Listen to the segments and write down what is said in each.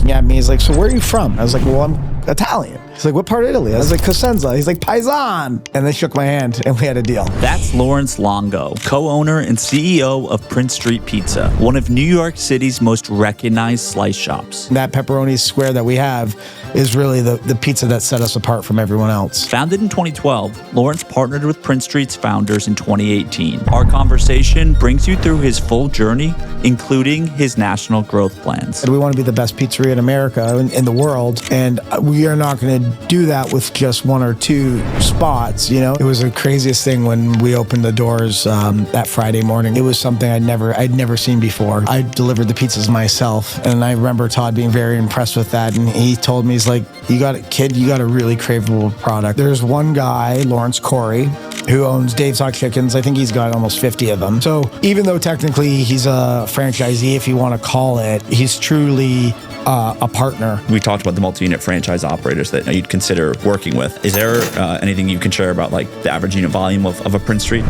looking at me. He's like, so where are you from? I was like, well, I'm Italian. He's like, what part of Italy? I was like, Cosenza. He's like, Paisan. And they shook my hand and we had a deal. That's Lawrence Longo, co-owner and CEO of Prince Street Pizza, one of New York City's most recognized slice shops. That pepperoni square that we have is really the pizza that set us apart from everyone else. Founded in 2012, Lawrence partnered with Prince Street's founders in 2018. Our conversation brings you through his full journey, including his national growth plans. We want to be the best pizzeria in America, in the world, and we are not going to do that with just one or two spots, you know? It was the craziest thing when we opened the doors that Friday morning. It was something I'd never seen before. I delivered the pizzas myself, and I remember Todd being very impressed with that, and he told me, he's like, you got a really craveable product. There's one guy, Lawrence Corey, who owns Dave's Hot Chickens. I think he's got almost 50 of them. So even though technically he's a franchisee, if you want to call it, he's truly a partner. We talked about the multi-unit franchise operators that you'd consider working with. Is there anything you can share about like the average unit volume of a Prince Street?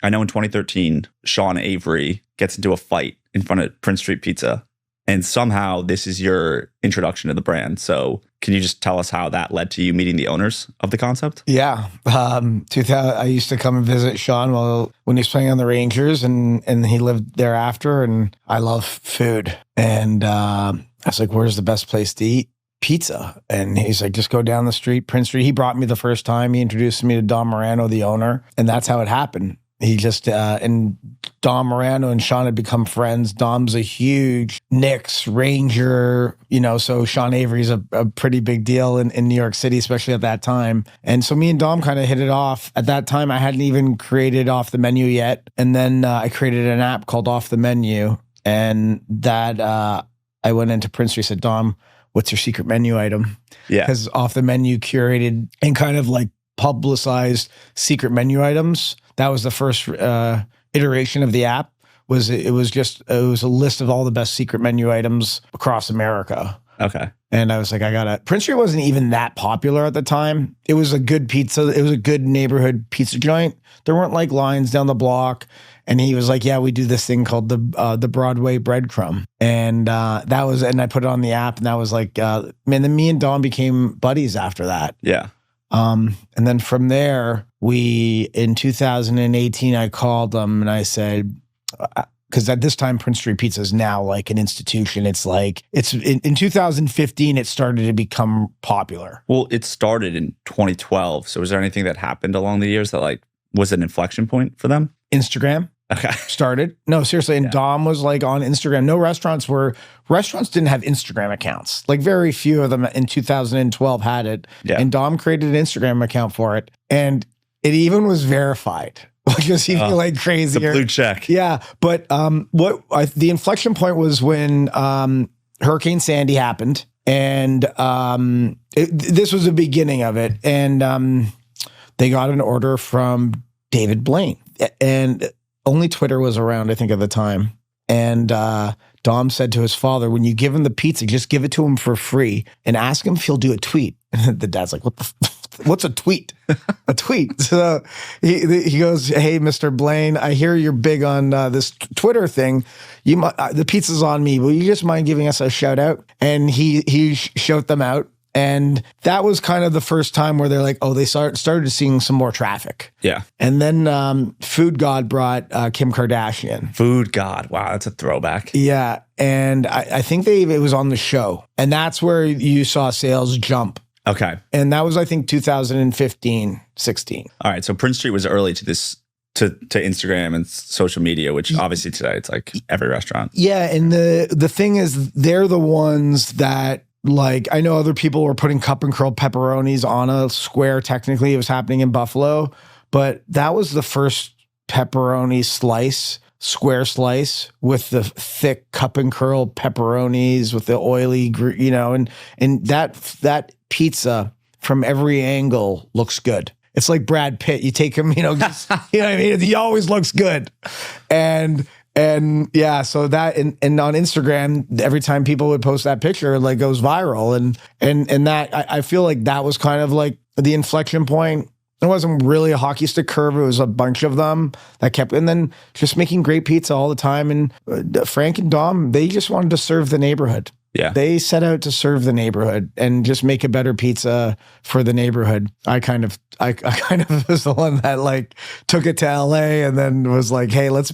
I know in 2013, Sean Avery gets into a fight in front of Prince Street Pizza. And somehow this is your introduction to the brand. So can you just tell us how that led to you meeting the owners of the concept? Yeah. I used to come and visit Sean when he was playing on the Rangers, and he lived thereafter. And I love food. And I was like, where's the best place to eat pizza? And he's like, just go down the street, Prince Street. He brought me the first time. He introduced me to Dom Morano, the owner. And that's how it happened. He just, and Dom Morano and Sean had become friends. Dom's a huge Knicks, Ranger, so Sean Avery's a pretty big deal in New York City, especially at that time. And so me and Dom kind of hit it off. At that time, I hadn't even created Off the Menu yet. And then I created an app called Off the Menu. And that, I went into Prince Street, said, Dom, what's your secret menu item? Yeah. Because Off the Menu curated and kind of like publicized secret menu items. That was the first iteration of the app. It was a list of all the best secret menu items across America. Okay. And I was like, Prince Street wasn't even that popular at the time. It was a good pizza. It was a good neighborhood pizza joint. There weren't like lines down the block. And he was like, yeah, we do this thing called the Broadway breadcrumb. And and I put it on the app, and that was like, man, then me and Dom became buddies after that. Yeah. And then from there, in 2018, I called them and I said, because at this time, Prince Street Pizza is now like an institution. It's like, in 2015, it started to become popular. Well, it started in 2012. So was there anything that happened along the years that like was an inflection point for them? Instagram. Okay. Started. No, seriously. And yeah. Dom was like on Instagram. No restaurants didn't have Instagram accounts. Like very few of them in 2012 had it. Yeah. And Dom created an Instagram account for it. And it even was verified. Like it was even like crazier. The blue check. Yeah. But the inflection point was when Hurricane Sandy happened. And this was the beginning of it. And they got an order from David Blaine. And only Twitter was around, I think, at the time. And Dom said to his father, when you give him the pizza, just give it to him for free and ask him if he'll do a tweet. And the dad's like, what's a tweet? A tweet. So he goes, hey, Mr. Blaine, I hear you're big on this Twitter thing. The pizza's on me. Will you just mind giving us a shout out? And he showed them out. And that was kind of the first time where they're like, oh, they started seeing some more traffic. Yeah. And then Food God brought Kim Kardashian. Food God. Wow, that's a throwback. Yeah. And I think it was on the show. And that's where you saw sales jump. Okay. And that was, I think, 2015, 16. All right. So Prince Street was early to this, to Instagram and social media, which obviously today it's like every restaurant. Yeah. And the thing is, they're the ones that, like, I know other people were putting cup and curl pepperonis on a square. Technically, it was happening in Buffalo, but that was the first pepperoni square slice with the thick cup and curl pepperonis with the oily, and that pizza from every angle looks good. It's like Brad Pitt. You take him, just, you know what I mean? He always looks good. And yeah, so that, and on Instagram, every time people would post that picture, it like goes viral. And that, I feel like that was kind of like the inflection point. It wasn't really a hockey stick curve. It was a bunch of them that kept, and then just making great pizza all the time. And Frank and Dom, they just wanted to serve the neighborhood. Yeah. They set out to serve the neighborhood and just make a better pizza for the neighborhood. I kind of was the one that like took it to LA and then was like, hey, let's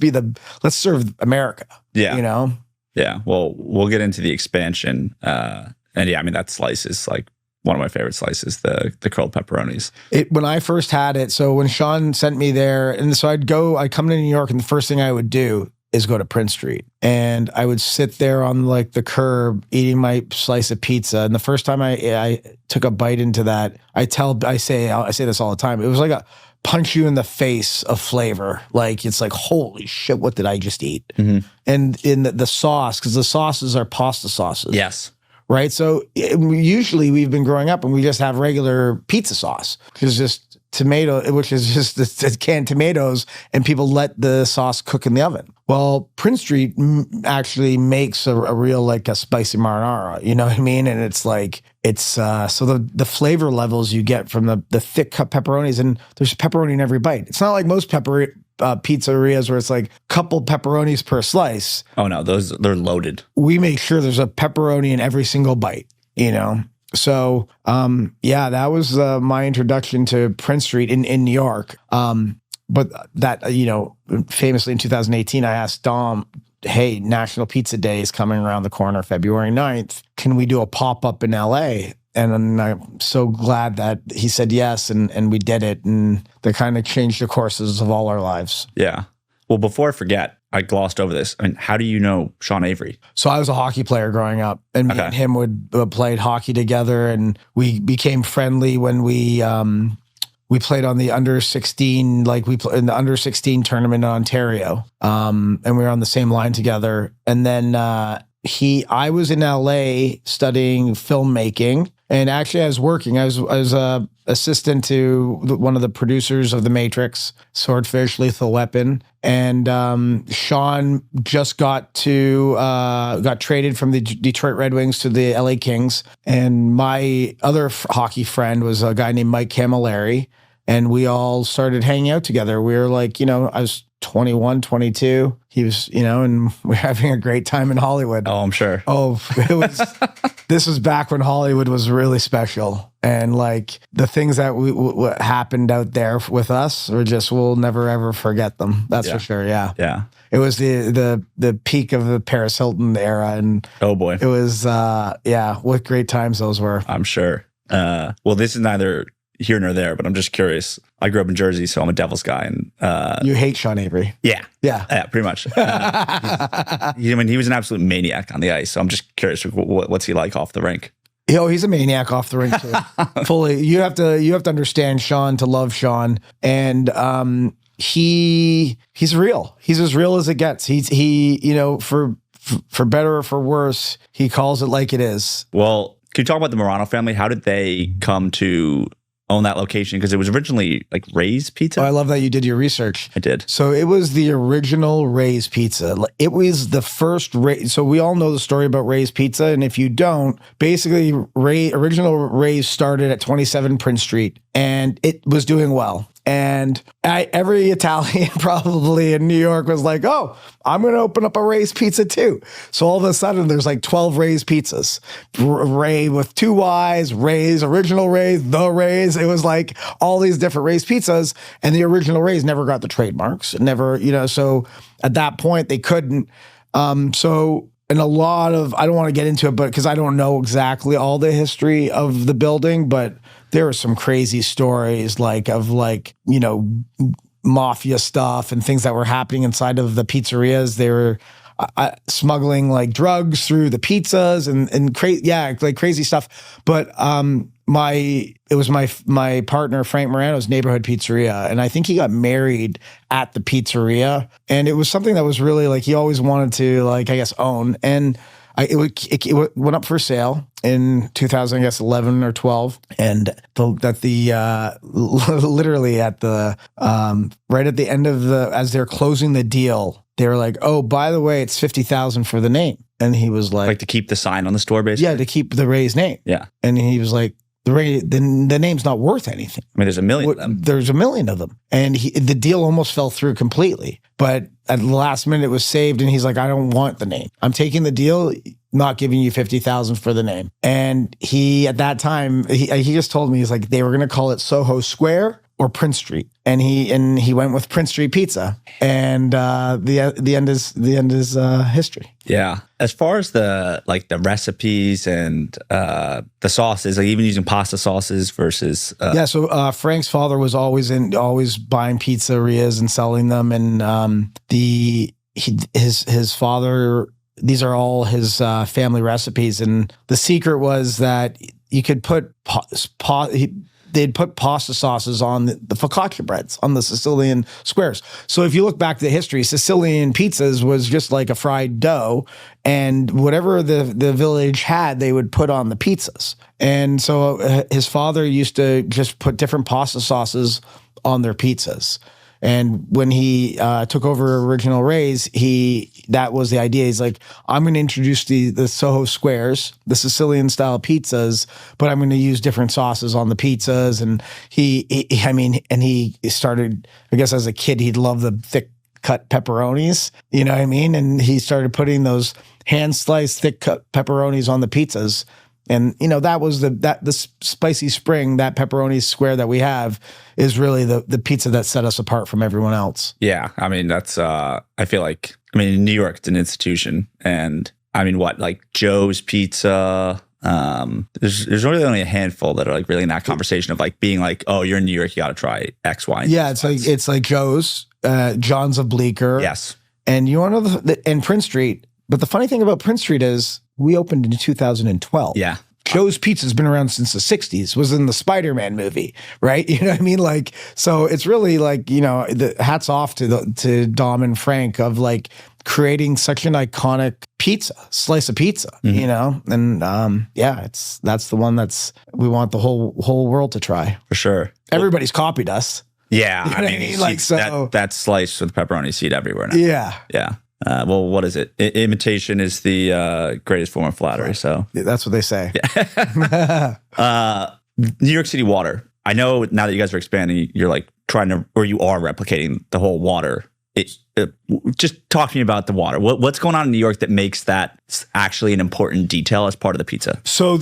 serve America. Yeah. You know? Yeah. Well, we'll get into the expansion. And yeah, I mean, that slice is like one of my favorite slices, the curled pepperonis. When I first had it, so when Sean sent me there, and so I'd come to New York, and the first thing I would do is go to Prince Street. And I would sit there on like the curb eating my slice of pizza. And the first time I took a bite into that, I say this all the time. It was like a punch you in the face of flavor. Like, it's like, holy shit, what did I just eat? Mm-hmm. And in the sauce, because the sauces are pasta sauces. Yes. Right. So usually we've been growing up and we just have regular pizza sauce, which is just tomato, which is just the canned tomatoes, and people let the sauce cook in the oven. Well, Prince Street actually makes a real like a spicy marinara, you know what I mean? And it's like, so the flavor levels you get from the thick cut pepperonis, and there's pepperoni in every bite. It's not like most pizzerias where it's like a couple pepperonis per slice. Oh no, they're loaded. We make sure there's a pepperoni in every single bite, you know? So, yeah, that was my introduction to Prince Street in New York. But that, you know, famously in 2018, I asked Dom, hey, National Pizza Day is coming around the corner, February 9th. Can we do a pop-up in LA? And I'm so glad that he said yes, and we did it. And that kind of changed the courses of all our lives. Yeah. Well, before I forget, I glossed over this. I mean, how do you know Sean Avery? So I was a hockey player growing up, and me and him would played hockey together, and we became friendly when we played on the under 16, like we played in the under 16 tournament in Ontario, and we were on the same line together. And then I was in LA studying filmmaking, and actually I was working. I was a assistant to one of the producers of The Matrix, Swordfish, Lethal Weapon. And Sean just got traded from the Detroit Red Wings to the LA Kings. And my other hockey friend was a guy named Mike Camilleri. And we all started hanging out together. We were like, you know, I was 21, 22. He was, you know, and we're having a great time in Hollywood. Oh, I'm sure. Oh, this was back when Hollywood was really special. And like the things that what happened out there with us we'll never ever forget them. That's for sure. Yeah. Yeah. It was the peak of the Paris Hilton era. And oh boy, it was, what great times those were. I'm sure. Well, this is neither here nor there, but I'm just curious. I grew up in Jersey, so I'm a Devils guy. And you hate Sean Avery. Yeah. Yeah, pretty much. He was an absolute maniac on the ice. So I'm just curious, what's he like off the rink? Oh, he's a maniac off the rink too. Fully. You have to understand Sean to love Sean. And he's real. He's as real as it gets. He you know, for better or for worse, he calls it like it is. Well, can you talk about the Morano family? How did they come to own that location? Because it was originally like Ray's Pizza. Oh, I love that you did your research. I did. So it was the original Ray's Pizza. It was the first Ray. So we all know the story about Ray's Pizza. And if you don't, basically original Ray's started at 27 Prince Street, and it was doing well. And every Italian probably in New York was like, oh, I'm going to open up a Ray's Pizza too. So all of a sudden there's like 12 Ray's Pizzas. Ray with 2 Y's, Ray's, original Ray's, the Ray's. It was like all these different Ray's Pizzas. And the original Ray's never got the trademarks. Never, you know, so at that point they couldn't. And a lot of, I don't want to get into it, but because I don't know exactly all the history of the building, but there were some crazy stories of you know, mafia stuff and things that were happening inside of the pizzerias. They were smuggling like drugs through the pizzas and crazy stuff. But it was my partner Frank Morano's neighborhood pizzeria, and I think he got married at the pizzeria, and it was something that was really like he always wanted to like I guess own. And it went up for sale in 2011 or 12, and literally at the right at the end of as they're closing the deal, they were like, oh, by the way, it's $50,000 for the name. And he was like to keep the sign on the store, basically? Yeah, to keep the Ray's name. Yeah. And he was like, the name's not worth anything. I mean, there's a million of them. There's a million of them. And the deal almost fell through completely. But at the last minute, it was saved. And he's like, I don't want the name. I'm taking the deal, not giving you $50,000 for the name. And he, at that time, he just told me, he's like, they were going to call it Soho Square or Prince Street. And he went with Prince Street Pizza. And the end is history. Yeah. As far as the recipes and the sauces, like even using pasta sauces versus So Frank's father was always buying pizzerias and selling them, and his father. These are all his family recipes, and the secret was that you could put they'd put pasta sauces on the focaccia breads, on the Sicilian squares. So if you look back to the history, Sicilian pizzas was just like a fried dough, and whatever the village had, they would put on the pizzas. And so his father used to just put different pasta sauces on their pizzas. And when he took over Original Ray's, that was the idea. He's like, I'm going to introduce the Soho Squares, the Sicilian style pizzas, but I'm going to use different sauces on the pizzas. And he started, I guess as a kid, he'd love the thick cut pepperonis, you know what I mean? And he started putting those hand sliced thick cut pepperonis on the pizzas. And, that was the Spicy Spring, that pepperoni square that we have is really the pizza that set us apart from everyone else. Yeah. I mean, that's, I feel like, in New York, it's an institution. And like Joe's Pizza, there's really only a handful that are like really in that conversation of like being like, oh, you're in New York, you got to try X, Y. Yeah. It's like Joe's, John's of Bleecker. Yes. And you want to know and Prince Street. But the funny thing about Prince Street is we opened in 2012. Yeah. Joe's Pizza's been around since the 60s, was in the Spider-Man movie, right? You know what I mean? Like, so it's really like, the hats off to Dom and Frank of like creating such an iconic slice of pizza, And that's the one we want the whole world to try. For sure. Everybody's copied us. Yeah. You know I mean? Like, so that slice with pepperoni seed everywhere now. Yeah. Yeah. Well, what is it? Imitation is the greatest form of flattery. So that's what they say. Yeah. New York City water. I know now that you guys are expanding, you're like trying to, or you are replicating the whole water. Just talk to me about the water. What's going on in New York that makes that actually an important detail as part of the pizza? So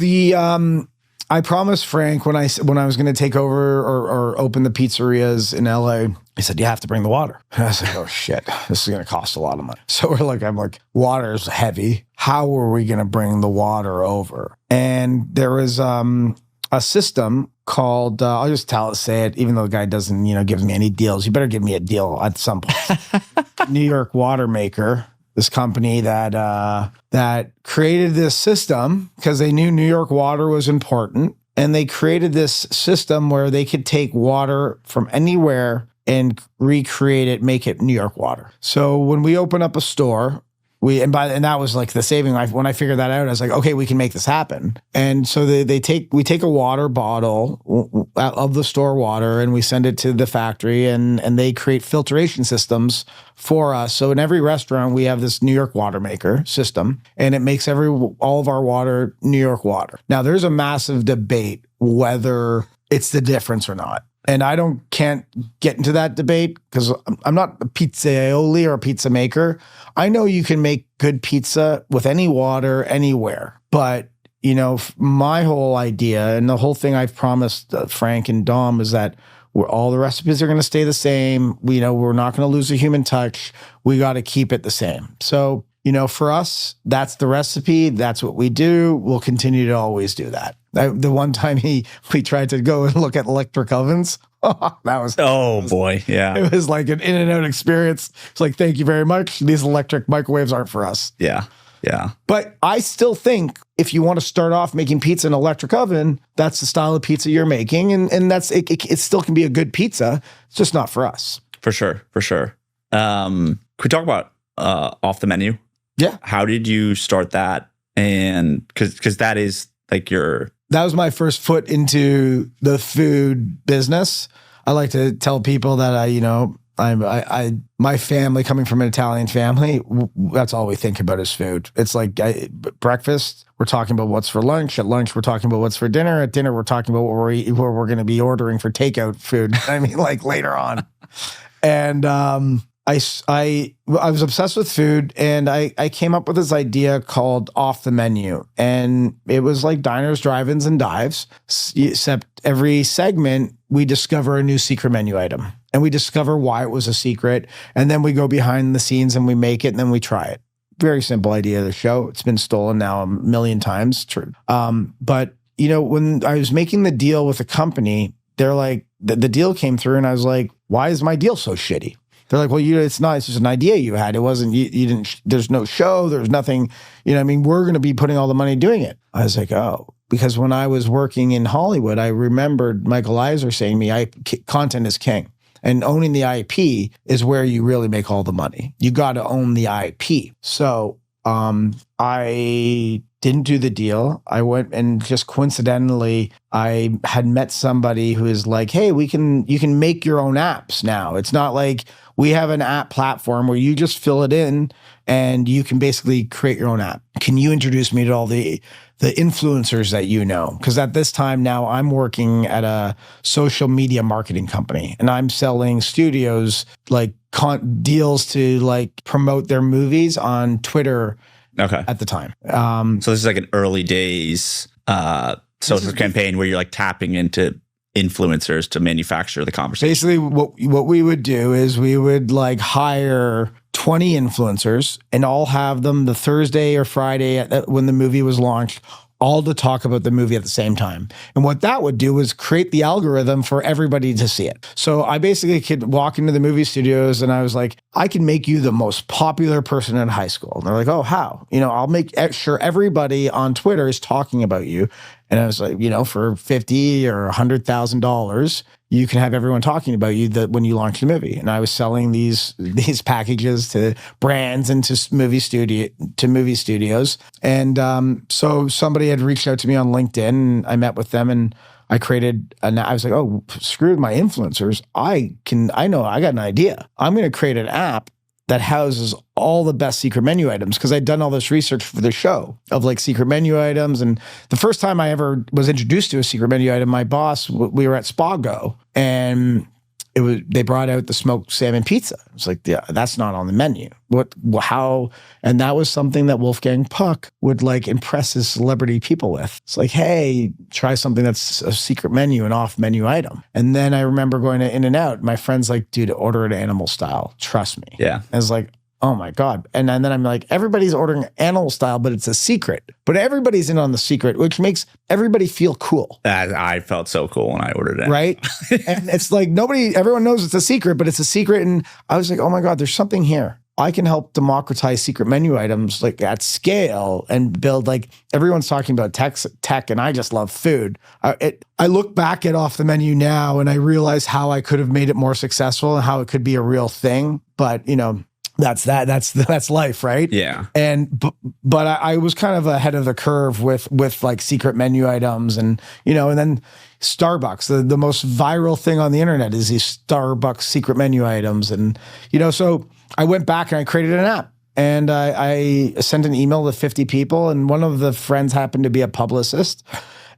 I promised Frank when I was going to take over or open the pizzerias in LA, he said, you have to bring the water. And I was like, oh shit, this is going to cost a lot of money. So I'm like, water's heavy. How are we going to bring the water over? And there was a system called, I'll just say it, even though the guy doesn't, give me any deals. You better give me a deal at some point. New York Water Maker. This company that created this system because they knew New York water was important. And they created this system where they could take water from anywhere and recreate it, make it New York water. So when we open up a store, and that was like the saving life. When I figured that out, I was like, okay, we can make this happen. And so we take a water bottle of the store water and we send it to the factory and they create filtration systems for us. So in every restaurant, we have this New York Water Maker system and it makes all of our water New York water. Now there's a massive debate whether it's the difference or not. And I can't get into that debate because I'm not a pizzaioli or a pizza maker. I know you can make good pizza with any water anywhere. But, my whole idea and the whole thing I've promised Frank and Dom is that all the recipes are going to stay the same. We're not going to lose a human touch. We got to keep it the same. So, for us, that's the recipe. That's what we do. We'll continue to always do that. The one time we tried to go and look at electric ovens, that was boy, yeah. It was like an in and out experience. It's like, thank you very much. These electric microwaves aren't for us. Yeah, yeah. But I still think if you want to start off making pizza in an electric oven, that's the style of pizza you're making, and that's it still can be a good pizza. It's just not for us. For sure. Can we talk about off the menu? Yeah. How did you start that? And because that is like that was my first foot into the food business. I like to tell people that My family, coming from an Italian family, that's all we think about is food. It's like breakfast, we're talking about what's for lunch. At lunch, we're talking about what's for dinner. At dinner, we're talking about what we're going to be ordering for takeout food. I mean, like later on. And I was obsessed with food, and I came up with this idea called Off the Menu. And it was like diners, drive-ins, and dives, except every segment, we discover a new secret menu item. And we discover why it was a secret. And then we go behind the scenes and we make it, and then we try it. Very simple idea of the show. It's been stolen now a million times. True. But, when I was making the deal with the company, they're like, the deal came through, and I was like, why is my deal so shitty? They're like, well, it's not, it's just an idea you had. It wasn't, you didn't, there's no show, there's nothing, we're going to be putting all the money doing it. I was like, oh, because when I was working in Hollywood, I remembered Michael Eisner saying to me, content is king. And owning the IP is where you really make all the money. You got to own the IP. So I didn't do the deal. I went, and just coincidentally, I had met somebody who is like, hey, you can make your own apps now. It's not like we have an app platform where you just fill it in and you can basically create your own app. Can you introduce me to all the influencers that you know? Because at this time now, I'm working at a social media marketing company, and I'm selling studios like deals to like promote their movies on Twitter. Okay. At the time. So this is like an early days social campaign where you're like tapping into influencers to manufacture the conversation. Basically, what we would do is we would like hire 20 influencers and all have them the Thursday or Friday when the movie was launched, all to talk about the movie at the same time. And what that would do was create the algorithm for everybody to see it. So I basically could walk into the movie studios and I was like, I can make you the most popular person in high school. And they're like, oh, how? I'll make sure everybody on Twitter is talking about you. And I was like, for $50,000 or $100,000, you can have everyone talking about you when you launch the movie. And I was selling these packages to brands and to movie studios. And so somebody had reached out to me on LinkedIn, and I met with them, and I created I was like, oh, screw my influencers. I know I got an idea. I'm going to create an app that houses all the best secret menu items, because I'd done all this research for the show of like secret menu items. And the first time I ever was introduced to a secret menu item, my boss, we were at Spago, and they brought out the smoked salmon pizza. It's like, yeah, that's not on the menu. How? And that was something that Wolfgang Puck would like impress his celebrity people with. It's like, hey, try something that's a secret menu, an off menu item. And then I remember going to In-N-Out. My friend's like, dude, order it animal style. Trust me. Yeah. And it's like, oh my God. And then I'm like, everybody's ordering animal style, but it's a secret. But everybody's in on the secret, which makes everybody feel cool. I felt so cool when I ordered it. Right? And it's like everyone knows it's a secret, but it's a secret. And I was like, oh my God, there's something here. I can help democratize secret menu items like at scale and build, like, everyone's talking about tech, and I just love food. I look back at Off the Menu now and I realize how I could have made it more successful and how it could be a real thing. But, that's life, right? Yeah. But I was kind of ahead of the curve with like secret menu items, and then Starbucks, the most viral thing on the internet is these Starbucks secret menu items. And so I went back and I created an app, and I sent an email to 50 people, and one of the friends happened to be a publicist.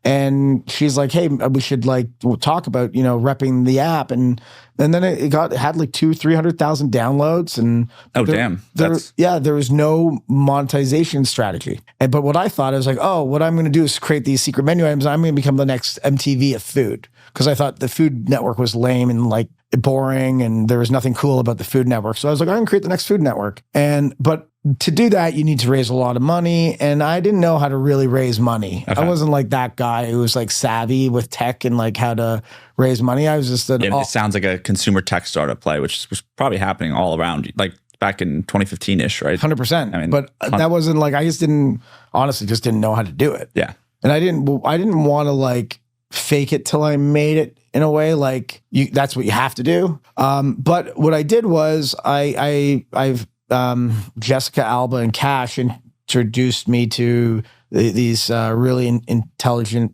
And she's like, hey, we should talk about, repping the app. And then it had like 200,000-300,000 downloads. And damn. There was no monetization strategy. But what I thought, I was like, oh, what I'm going to do is create these secret menu items. I'm going to become the next MTV of food. Because I thought the Food Network was lame and like boring, and there was nothing cool about the Food Network. So I was like, I'm going to create the next Food Network. But to do that, you need to raise a lot of money. And I didn't know how to really raise money. Okay. I wasn't like that guy who was like savvy with tech and like how to raise money. I was just it sounds like a consumer tech startup play, which was probably happening all around, like back in 2015-ish, right? 100%. I mean, but that wasn't like, I just didn't know how to do it. Yeah. And I didn't want to like fake it till I made it, in a way, like that's what you have to do. But what I did was I've Jessica Alba and Cash introduced me to these really intelligent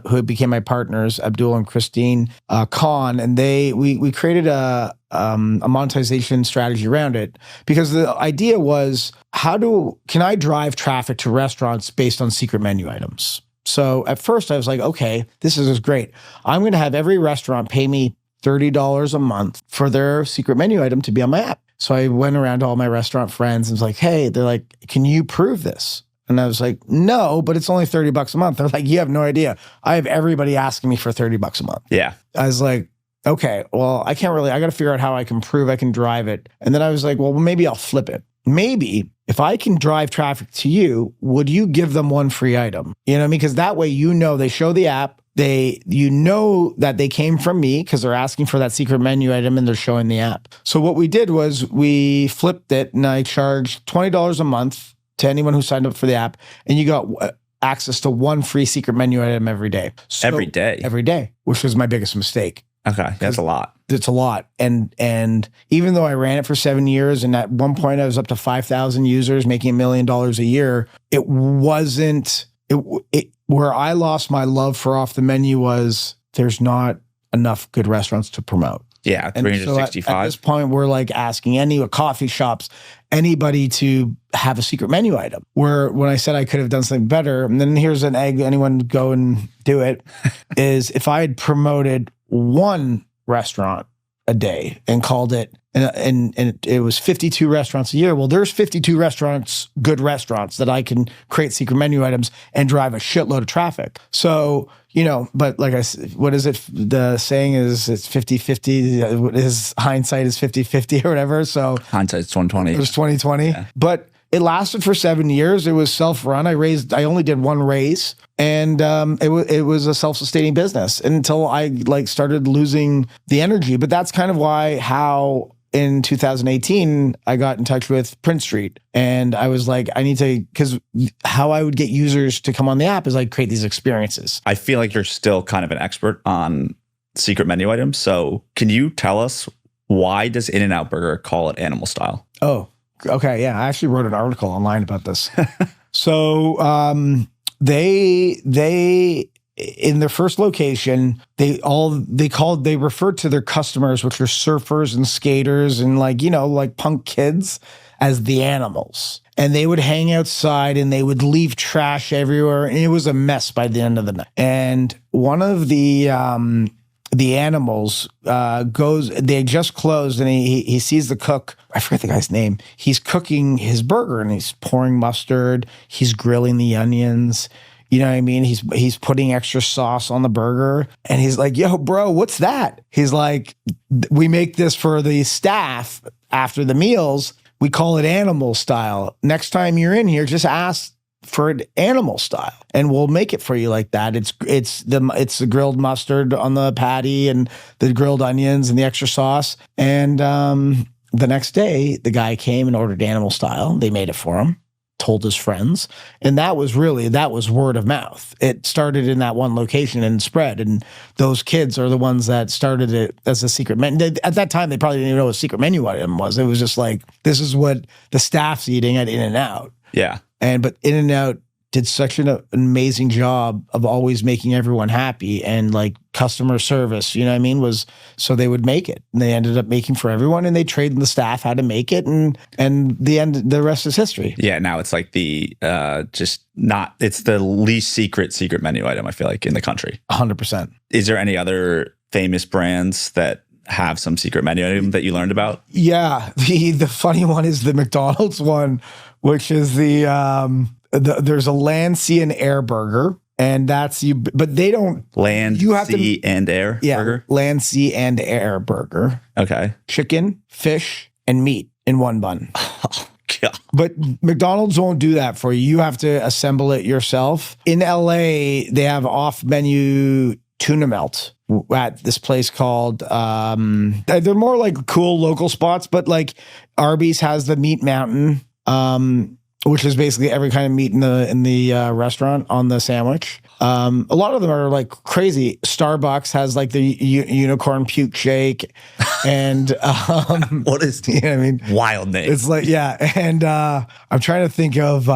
who became my partners, Abdul and Christine Khan, and we created a monetization strategy around it, because the idea was, can I drive traffic to restaurants based on secret menu items? So at first I was like, okay, this is great. I'm going to have every restaurant pay me $30 a month for their secret menu item to be on my app. So I went around to all my restaurant friends and was like, hey, they're like, can you prove this? And I was like, no, but it's only $30 a month. They're like, you have no idea. I have everybody asking me for $30 a month. Yeah. I was like, okay, well, I got to figure out how I can prove I can drive it. And then I was like, well, maybe I'll flip it. Maybe if I can drive traffic to you, would you give them one free item? You know what I mean? Because that way, they show the app, you know that they came from me because they're asking for that secret menu item and they're showing the app. So what we did was we flipped it, and I charged $20 a month to anyone who signed up for the app, and you got access to one free secret menu item every day. So, every day? Every day, which was my biggest mistake. Okay, that's a lot. It's a lot. And even though I ran it for 7 years, and at one point I was up to 5,000 users making $1 million a year, it wasn't, where I lost my love for off the menu was there's not enough good restaurants to promote. Yeah, 365. So at this point, we're like asking coffee shops, anybody to have a secret menu item. Where when I said I could have done something better, and then here's an egg, anyone go and do it, is if I had promoted one restaurant a day and called it, and it was 52 restaurants a year. Well, there's 52 restaurants, good restaurants, that I can create secret menu items and drive a shitload of traffic. So, but like I said, what is it? The saying is it's 50-50. Hindsight is 50-50 or whatever. So hindsight's 2020. It was 2020. Yeah. But it lasted for 7 years. It was self-run. I only did one raise, and it was a self-sustaining business until I started losing the energy. But that's kind of how in 2018, I got in touch with Prince Street, and I was like, because how I would get users to come on the app is I'd create these experiences. I feel like you're still kind of an expert on secret menu items. So can you tell us, why does In-N-Out Burger call it animal style? Oh, okay. Yeah. I actually wrote an article online about this. So they in their first location, they referred to their customers, which are surfers and skaters and like punk kids, as the animals. And they would hang outside and they would leave trash everywhere. And it was a mess by the end of the night. And one of the animals they just closed, and he sees the cook. I forget the guy's name. He's cooking his burger and he's pouring mustard. He's grilling the onions. You know what I mean? He's putting extra sauce on the burger, and he's like, yo, bro, what's that? He's like, we make this for the staff after the meals. We call it animal style. Next time you're in here, just ask for an animal style, and we'll make it for you like that. It's the grilled mustard on the patty and the grilled onions and the extra sauce. And the next day, the guy came and ordered animal style. They made it for him, told his friends, and that was word of mouth. It started in that one location and spread, and those kids are the ones that started it as a secret menu. At that time, they probably didn't even know what a secret menu item was. It was just like, this is what the staff's eating at In-N-Out. Yeah. But In-N-Out did such an amazing job of always making everyone happy, and like customer service, you know what I mean, was so they would make it, and they ended up making for everyone, and they trained the staff how to make it, and the rest is history. Yeah, now it's like it's the least secret menu item, I feel like, in the country. 100%. Is there any other famous brands that have some secret menu item that you learned about? Yeah, the funny one is the McDonald's one, which is there's a land, sea, and air burger, and that's you. But they don't land, sea, and air burger. Land, sea, and air burger. Okay. Chicken, fish, and meat in one bun. Oh, God. But McDonald's won't do that for you. You have to assemble it yourself. In LA, they have off-menu tuna melt at this place called they're more like cool local spots, but like Arby's has the Meat Mountain, which is basically every kind of meat in the restaurant on the sandwich. A lot of them are like crazy. Starbucks has like the unicorn puke shake. And What is you know what I mean? wild name? It's like, yeah. And I'm trying to think of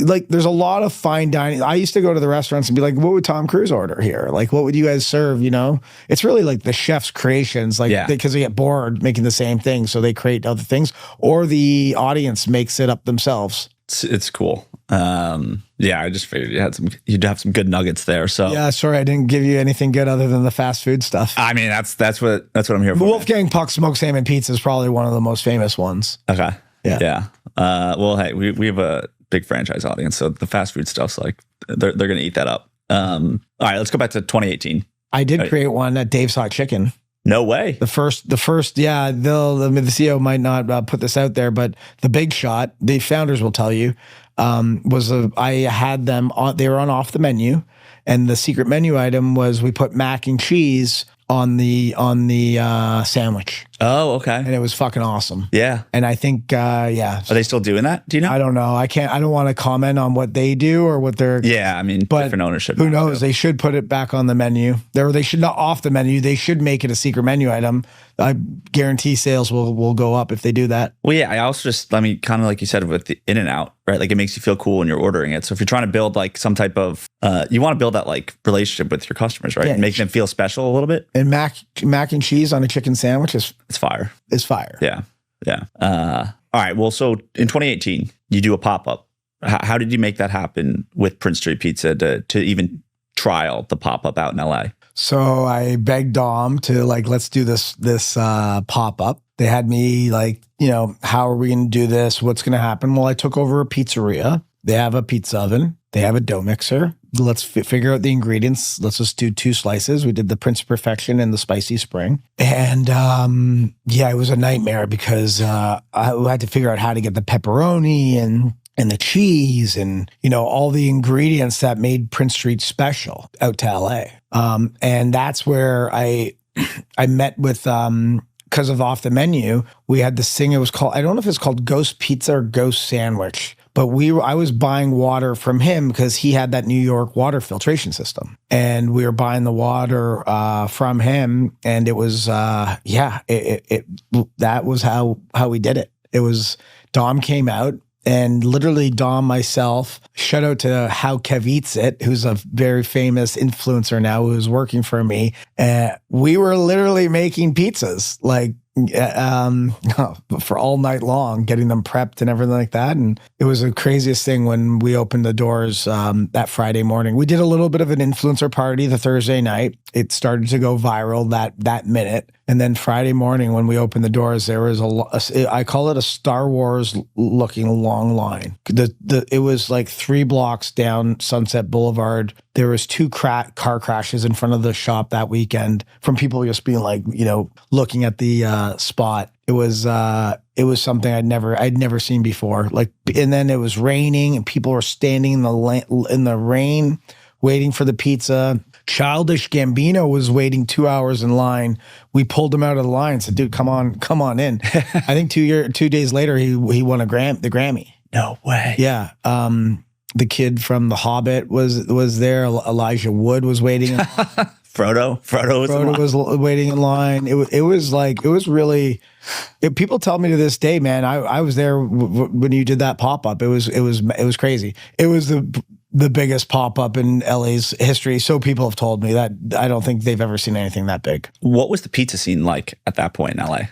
like there's a lot of fine dining. I used to go to the restaurants and be like, what would Tom Cruise order here? Like, what would you guys serve? You know, it's really like the chef's creations, like because they get bored making the same thing. So they create other things, or the audience makes it up themselves. It's cool. Yeah, I just figured you'd have some good nuggets there. So yeah, sorry, I didn't give you anything good other than the fast food stuff. I mean, that's what I'm here for. Wolfgang Puck's smoked salmon pizza is probably one of the most famous ones. Okay. Yeah. Well, hey, we have a big franchise audience, so the fast food stuff's like they're gonna eat that up. All right, let's go back to 2018. I did create one at Dave's Hot Chicken. No way. The first, yeah, the CEO might not put this out there, but the big shot, the founders will tell you, I had them on, they were on off the menu, and the secret menu item was we put mac and cheese on the sandwich. Oh, okay. And it was fucking awesome. Yeah. And I think, yeah. Are they still doing that? Do you know? I don't know. I don't want to comment on what they do or what they're. Yeah. I mean, but different ownership. Who knows? They should put it back on the menu. They should not off the menu. They should make it a secret menu item. I guarantee sales will go up if they do that. Well, yeah. I also kind of like you said with the In-N-Out, right? Like it makes you feel cool when you're ordering it. So if you're trying to build like some type of, you want to build that like relationship with your customers, right? Yeah, and make them feel special a little bit. And mac and cheese on a chicken sandwich it's fire. It's fire. Yeah. Yeah. All right. Well, so in 2018, you do a pop-up. How did you make that happen with Prince Street Pizza to even trial the pop-up out in LA? So I begged Dom to like, let's do this pop-up. They had me like, how are we going to do this? What's going to happen? Well, I took over a pizzeria. They have a pizza oven. They have a dough mixer. Let's figure out the ingredients. Let's just do 2 slices. We did the Prince of Perfection and the Spicy Spring. And it was a nightmare because I had to figure out how to get the pepperoni and the cheese and, all the ingredients that made Prince Street special out to LA. And that's where I met with, because of Off the Menu, we had this thing, it was called, I don't know if it's called Ghost Pizza or Ghost Sandwich. But I was buying water from him because he had that New York water filtration system. And we were buying the water from him. And it was, that was how we did it. It was, Dom came out and literally Dom, myself, shout out to How Kev Eats It, who's a very famous influencer now who's working for me. We were literally making pizzas, like, for all night long, getting them prepped and everything like that. And it was the craziest thing when we opened the doors that Friday morning. We did a little bit of an influencer party the Thursday night. It started to go viral that minute. And then Friday morning when we opened the doors, there was I call it a Star Wars looking long line. It was like 3 blocks down Sunset Boulevard. There was 2 car crashes in front of the shop that weekend from people just being like, looking at the spot. It was something I'd never seen before. Like, and then it was raining and people were standing in the rain waiting for the pizza. Childish Gambino was waiting 2 hours in line. We pulled him out of the line and said, dude, come on in. I think 2 days later, he won the Grammy. No way. Yeah. The kid from The Hobbit was there. Elijah Wood was waiting. Frodo was waiting in line. It was really. People tell me to this day, man. I was there when you did that pop up. It was crazy. It was the biggest pop up in LA's history. So people have told me that. I don't think they've ever seen anything that big. What was the pizza scene like at that point in LA?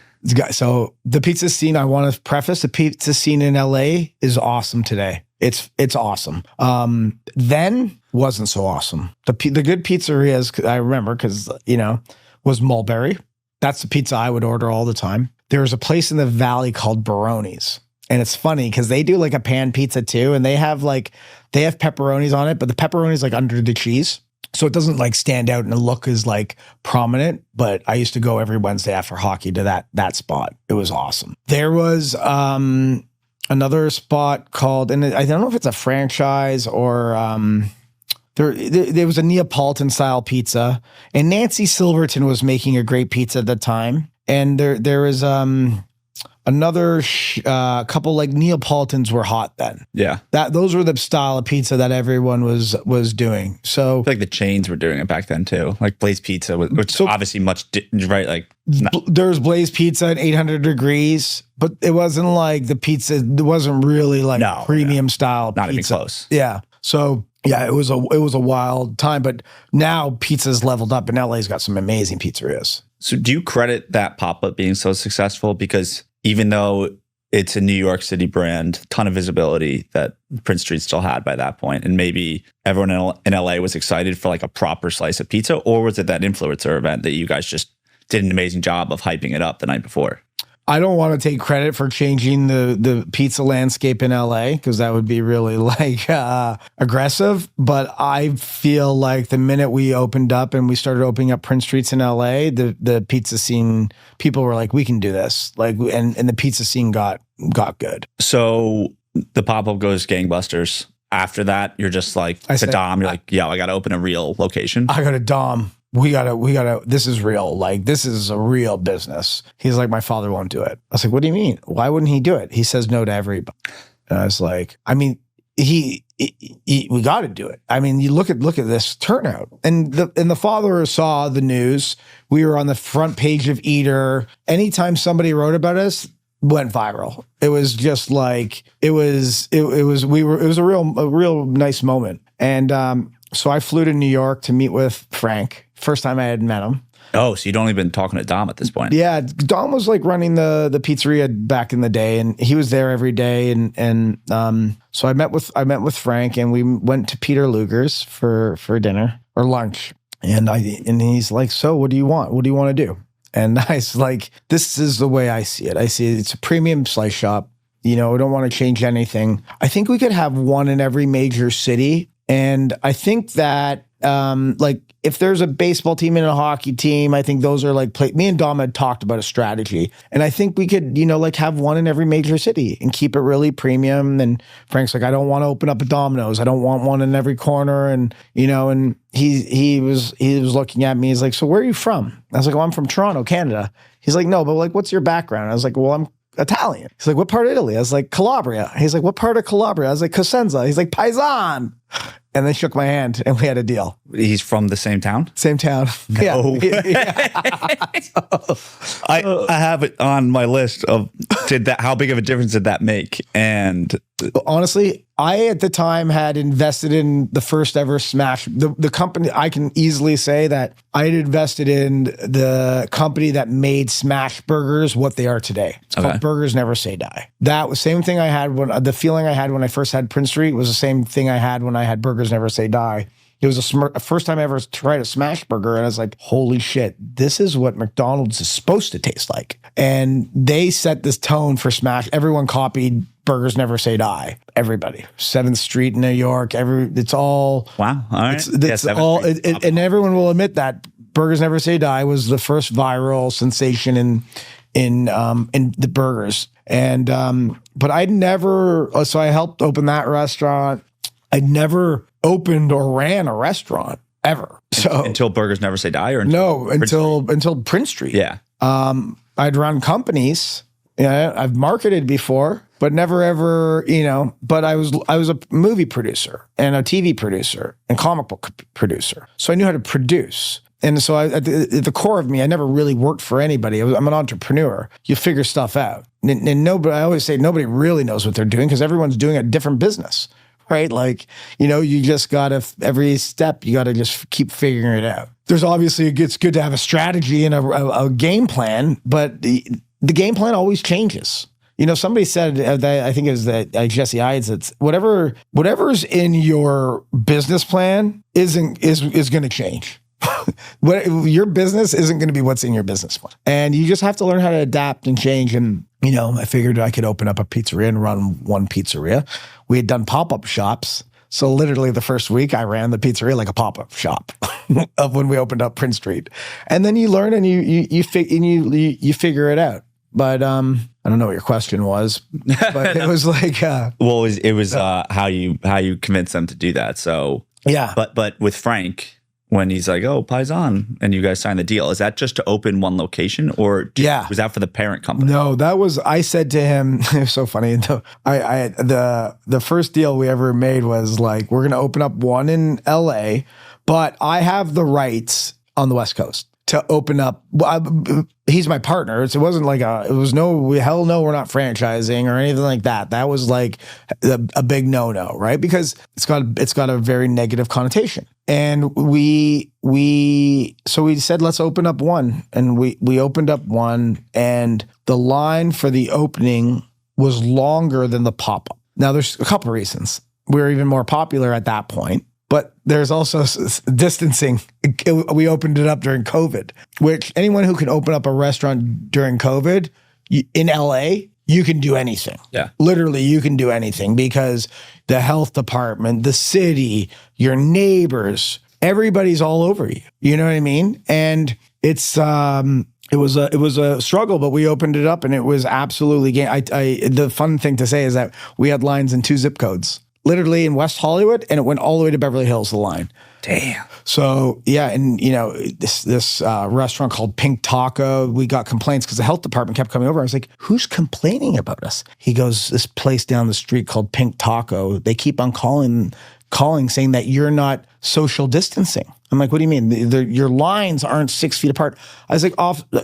So the pizza scene, I want to preface, the pizza scene in LA is awesome today. It's awesome. Then wasn't so awesome. The good pizzerias, I remember, because, was Mulberry. That's the pizza I would order all the time. There was a place in the Valley called Baroni's. And it's funny because they do like a pan pizza too. And they have pepperonis on it, but the pepperoni's like under the cheese. So it doesn't like stand out and the look is like prominent. But I used to go every Wednesday after hockey to that spot. It was awesome. There was another spot called, and I don't know if it's a franchise or there was a Neapolitan style pizza, and Nancy Silverton was making a great pizza at the time. And there was another couple like Neapolitans were hot then. Yeah. Those were the style of pizza that everyone was doing. So I feel like the chains were doing it back then too. Like Blaze Pizza, which obviously right? Like there was Blaze Pizza at 800 degrees, but it wasn't like the pizza. It wasn't really like premium style not pizza. even close. Yeah. So yeah, it was a wild time, but now pizza's leveled up, and LA's got some amazing pizzerias. So do you credit that pop-up being so successful? Because even though it's a New York City brand, ton of visibility that Prince Street still had by that point, and maybe everyone in LA was excited for like a proper slice of pizza, or was it that influencer event that you guys just did an amazing job of hyping it up the night before? I don't want to take credit for changing the pizza landscape in LA because that would be really like aggressive. But I feel like the minute we opened up and we started opening up Prince Streets in LA, the pizza scene, people were like, we can do this. Like, and the pizza scene got good. So the pop-up goes gangbusters. After that, you're just like to Dom, you're like, yeah, I got to open a real location. I go to Dom. We gotta, this is real. Like, this is a real business. He's like, my father won't do it. I was like, what do you mean? Why wouldn't he do it? He says no to everybody. And I was like, I mean, we got to do it. I mean, you look at this turnout, and the father saw the news. We were on the front page of Eater. Anytime somebody wrote about us, went viral. It was just like, it was a real nice moment. And, so I flew to New York to meet with Frank. First time I had met him. Oh, so you'd only been talking to Dom at this point. Yeah, Dom was like running the pizzeria back in the day, and he was there every day. And so I met with Frank, and we went to Peter Luger's for dinner or lunch. And he's like, so what do you want? What do you want to do? And I was like, this is the way I see it. I see it's a premium slice shop. You know, I don't want to change anything. I think we could have one in every major city. And I think that, like, if there's a baseball team and a hockey team, I think those are like, me and Dom had talked about a strategy. And I think we could, like have one in every major city and keep it really premium. And Frank's like, I don't want to open up a Domino's. I don't want one in every corner. And, and he was looking at me. He's like, so where are you from? I was like, well, I'm from Toronto, Canada. He's like, no, but like, what's your background? I was like, well, I'm Italian. He's like, what part of Italy? I was like, Calabria. He's like, what part of Calabria? I was like, Cosenza. He's like, Paisan. And they shook my hand and we had a deal. He's from the same town? Same town. No. Yeah. I have it on my list of how big of a difference did that make? And honestly, I at the time had invested in the first ever Smash. The company, I can easily say that I had invested in the company that made Smash Burgers what they are today. It's called Burgers Never Say Die. That was the same thing I had the feeling I had when I first had Prince Street was the same thing I had when I had Burgers Never Say Die. It was a first time I ever tried a smash burger, and I was like, holy shit, this is what McDonald's is supposed to taste like. And they set this tone for smash. Everyone copied Burgers Never Say Die. Everybody. 7th Street in New York. It's all. Wow. All right. It's all. And everyone will admit that Burgers Never Say Die was the first viral sensation in the burgers. And but I'd never. So I helped open that restaurant. I'd never opened or ran a restaurant ever. So until Burgers Never Say Die, or until Prince Street. Yeah. I'd run companies. Yeah, I've marketed before, but never ever, but I was a movie producer and a TV producer and comic book producer. So I knew how to produce. And so at the core of me, I never really worked for anybody. I'm an entrepreneur. You figure stuff out. And nobody, I always say nobody really knows what they're doing because everyone's doing a different business. Right? Like, you just gotta, every step, you gotta just keep figuring it out. There's obviously, it's good to have a strategy and a game plan, but the game plan always changes. Somebody said, I think it was Jesse Ides, it's whatever's in your business plan is going to change. Your business isn't going to be what's in your business plan. And you just have to learn how to adapt and change. And, I figured I could open up a pizzeria and run one pizzeria. We had done pop-up shops. So literally the first week I ran the pizzeria like a pop-up shop of when we opened up Prince Street. And then you learn and you figure it out. But I don't know what your question was, but it was like well, it was how you convinced them to do that. So yeah. But with Frank, when he's like, "Oh, Paisan," and you guys signed the deal? Is that just to open one location, or Yeah. was that for the parent company? No, that was, I said to him, it was so funny. The first deal we ever made was like, we're going to open up one in LA, but I have the rights on the West Coast to open up. He's my partner. It wasn't like hell no, we're not franchising or anything like that. That was like a big no, right? Because it's got a very negative connotation. And we said, let's open up one. And we opened up one, and the line for the opening was longer than the pop-up. Now there's a couple reasons. We were even more popular at that point. But there's also distancing. We opened it up during COVID, which anyone who can open up a restaurant during COVID in LA, you can do anything. Yeah. Literally, you can do anything because the health department, the city, your neighbors, everybody's all over you. You know what I mean? And it was a struggle, but we opened it up and it was absolutely the fun thing to say is that we had lines in 2 zip codes. Literally in West Hollywood, and it went all the way to Beverly Hills, the line. Damn. So yeah, and this restaurant called Pink Taco, we got complaints because the health department kept coming over. I was like, who's complaining about us? He goes, this place down the street called Pink Taco, they keep on calling saying that you're not social distancing. I'm like, what do you mean? Your lines aren't 6 feet apart. I was like,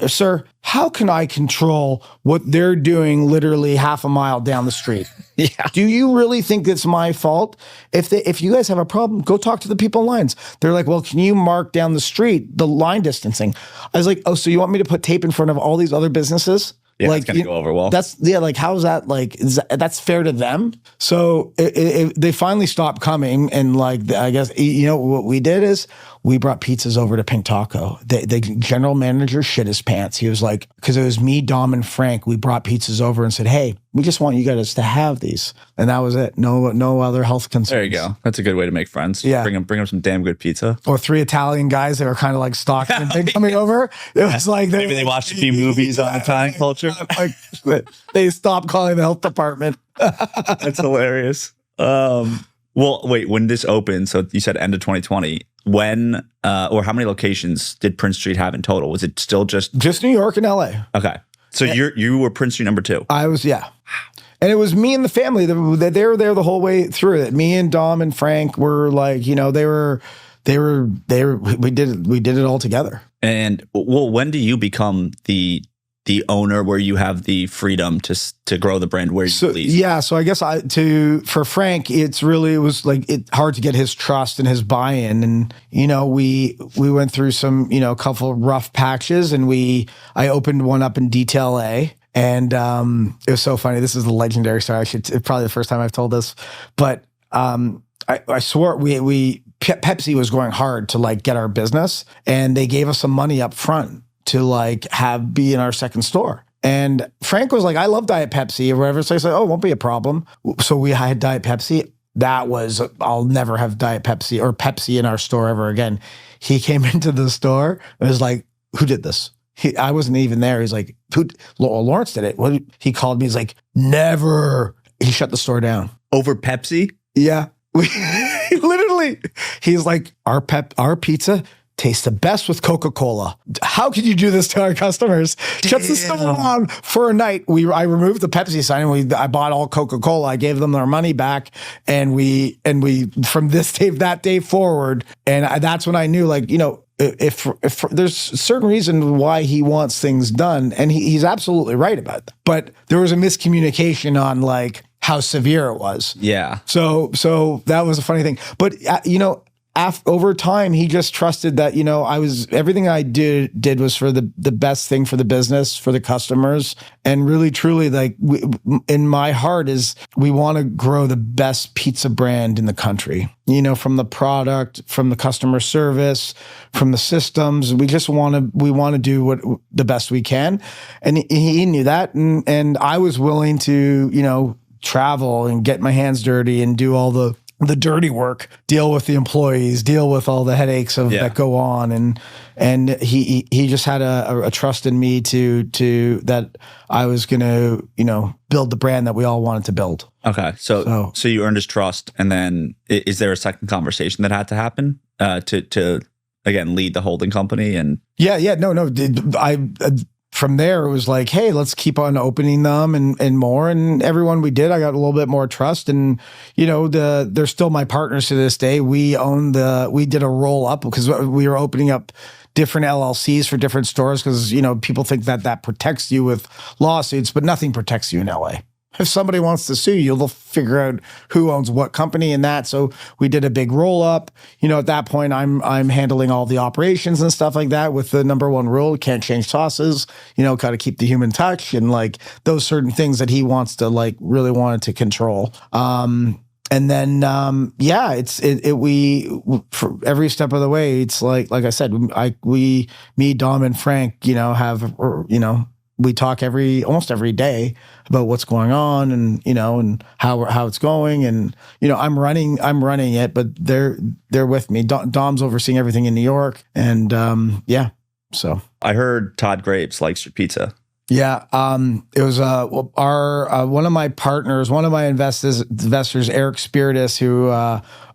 sir, how can I control what they're doing literally half a mile down the street? Yeah. Do you really think it's my fault? If you guys have a problem, go talk to the people in lines. They're like, well, can you mark down the street the line distancing? I was like, oh, so you want me to put tape in front of all these other businesses? Yeah, like, it's gonna go over well. Like, how is that, like, that's fair to them? So they finally stopped coming, and like, I guess, what we did is we brought pizzas over to Pink Taco. The general manager shit his pants. He was like, because it was me, Dom, and Frank, we brought pizzas over and said, hey, we just want you guys to have these. And that was it. No other health concerns. There you go. That's a good way to make friends. Yeah. Bring them some damn good pizza. Or 3 Italian guys that were kind of like stalking and coming over. It was like maybe they watched a few movies on Italian culture. Like, they stopped calling the health department. That's hilarious. Well, wait, when this opened, so you said end of 2020, when or how many locations did Prince Street have in total? Was it still just New York and LA? Okay. So you were Prince Street number 2. I was, yeah. And it was me and the family they were there the whole way through it. Me and Dom and Frank were like, we did it all together. And well, when do you become the owner where you have the freedom to grow the brand where you please? Yeah, so I guess for Frank, it was like hard to get his trust and his buy-in, and we went through some couple rough patches, and I opened one up in Detail A, and it was so funny. This is the legendary story. It's probably the first time I've told this, but I swore Pepsi was going hard to like get our business, and they gave us some money up front to like be in our second store. And Frank was like, I love Diet Pepsi or whatever. So I said, oh, it won't be a problem. So we had Diet Pepsi. I'll never have Diet Pepsi or Pepsi in our store ever again. He came into the store and was like, who did this? I wasn't even there. He's like, Lawrence did it. He called me. He's like, never. He shut the store down. Over Pepsi? Yeah. Literally. He's like, our pizza tastes the best with Coca-Cola. How could you do this to our customers? Shuts the store down for a night. I removed the Pepsi sign, and I bought all Coca-Cola. I gave them their money back, and we from that day forward, and that's when I knew, like, if there's a certain reason why he wants things done, and he's absolutely right about that. But there was a miscommunication on like how severe it was. Yeah. So that was a funny thing. But over time, he just trusted that, everything I did was for the best thing for the business, for the customers. And really, truly, like in my heart is we want to grow the best pizza brand in the country, from the product, from the customer service, from the systems. We want to do the best we can. And he knew that. And I was willing to, travel and get my hands dirty and do all the dirty work, deal with the employees, deal with all the headaches that go on. And he just had a trust in me to that I was going to, build the brand that we all wanted to build. Okay. So you earned his trust. And then is there a second conversation that had to happen to again, lead the holding company? And no. From there, it was like, hey, let's keep on opening them and more. And everyone we did, I got a little bit more trust. And, they're still my partners to this day. We did a roll up because we were opening up different LLCs for different stores because, people think that protects you with lawsuits, but nothing protects you in LA. If somebody wants to sue you, they'll figure out who owns what company and that. So we did a big roll up. At that point, I'm handling all the operations and stuff like that with the number one rule: can't change sauces. Got to keep the human touch and like those certain things that he wants to like really wanted to control. And then, we for every step of the way, it's like I said, me, Dom, and Frank, we talk almost every day about what's going on and how it's going. And, I'm running it, but they're with me. Dom's overseeing everything in New York. And, so. I heard Todd Graves likes your pizza. Yeah. It was, our, one of my partners, one of my investors, Eric Spiritus, who,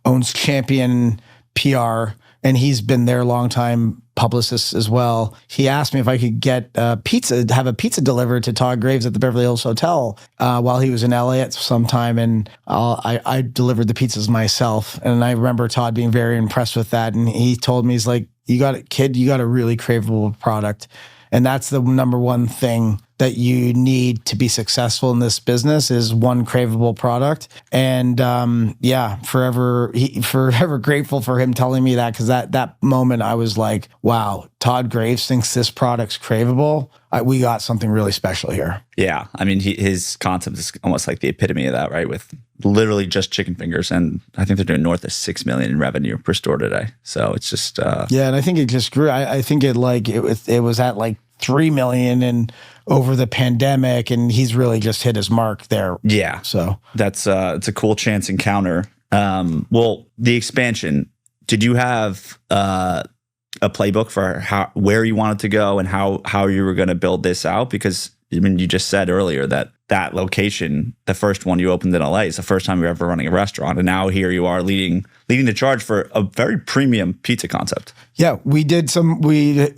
owns Champion PR, and he's been their longtime publicist as well. He asked me if I could get have a pizza delivered to Todd Graves at the Beverly Hills Hotel while he was in LA at some time. And I delivered the pizzas myself. And I remember Todd being very impressed with that. And he told me, he's like, you got a really craveable product. And that's the number one thing that you need to be successful in this business is one craveable product. And forever grateful for him telling me that, because that moment I was like, wow, Todd Graves thinks this product's craveable. We got something really special here. Yeah. I mean, his concept is almost like the epitome of that, right? With literally just chicken fingers. And I think they're doing north of $6 million in revenue per store today. So it's just... and I think it just grew. I think it was at like 3 million and over the pandemic, and he's really just hit his mark there. Yeah. So that's it's a cool chance encounter. Well, the expansion, did you have a playbook for where you wanted to go and how you were going to build this out? Because I mean, you just said earlier that location, the first one you opened in LA, is the first time you're ever running a restaurant. And now here you are leading the charge for a very premium pizza concept. Yeah, we did DTLA,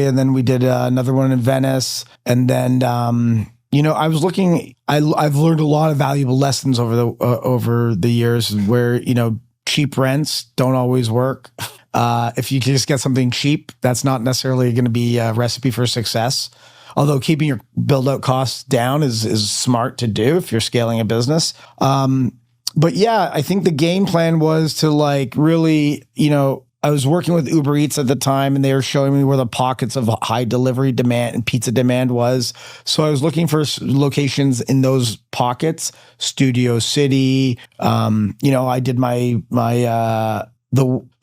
and then we did another one in Venice. And then, I was looking, I've learned a lot of valuable lessons over the years where, cheap rents don't always work. If you just get something cheap, that's not necessarily going to be a recipe for success. Although keeping your build-out costs down is smart to do if you're scaling a business. But yeah, I think the game plan was to like really, I was working with Uber Eats at the time, and they were showing me where the pockets of high delivery demand and pizza demand was. So I was looking for locations in those pockets. Studio City. I did the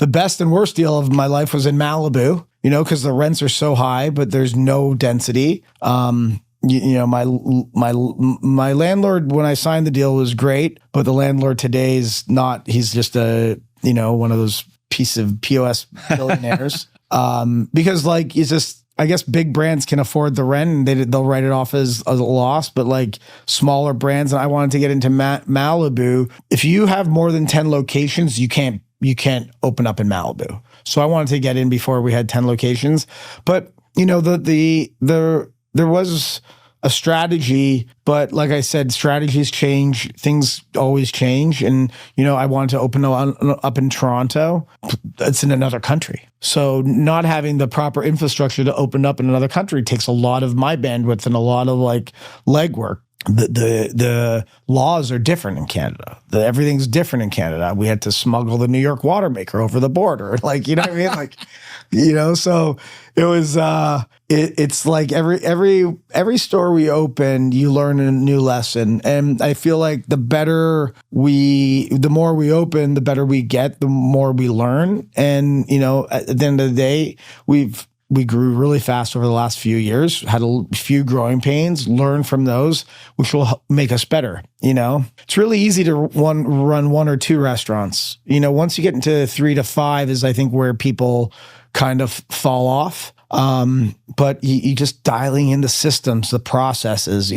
best and worst deal of my life was in Malibu. Because the rents are so high, but there's no density. My landlord, when I signed the deal, was great, but the landlord today is not. He's just one of those piece of POS billionaires. Because like it's just, I guess big brands can afford the rent and they'll write it off as a loss, but like smaller brands, and I wanted to get into Malibu. If you have more than 10 locations, you can't open up in Malibu. So I wanted to get in before we had 10 locations. But, there was a strategy, but like I said, strategies change, things always change. And, I wanted to open up in Toronto. It's in another country. So not having the proper infrastructure to open up in another country takes a lot of my bandwidth and a lot of like legwork. The laws are different in Canada. Everything's different in Canada. We had to smuggle the New York water maker over the border. Like, you know what I mean? Like, so it was, it's like every store we open, you learn a new lesson. And I feel like the more we open, the better we get, the more we learn. And, at the end of the day, we grew really fast over the last few years, had a few growing pains, learned from those, which will make us better. It's really easy to run one or two restaurants. Once you get into 3 to 5 is, I think, where people kind of fall off. But you just dialing in the systems, the processes,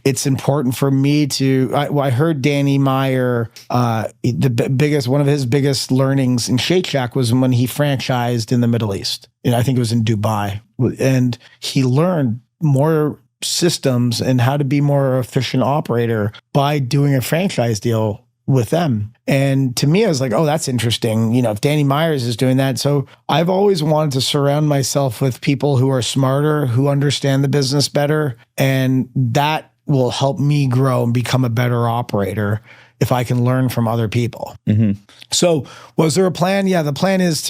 it's important for me to. I heard Danny Meyer, one of his biggest learnings in Shake Shack was when he franchised in the Middle East. And I think it was in Dubai, and he learned more systems and how to be more efficient operator by doing a franchise deal with them. And to me, I was like, oh, that's interesting. If Danny Myers is doing that. So I've always wanted to surround myself with people who are smarter, who understand the business better. And that will help me grow and become a better operator if I can learn from other people. Mm-hmm. So was there a plan? Yeah, the plan was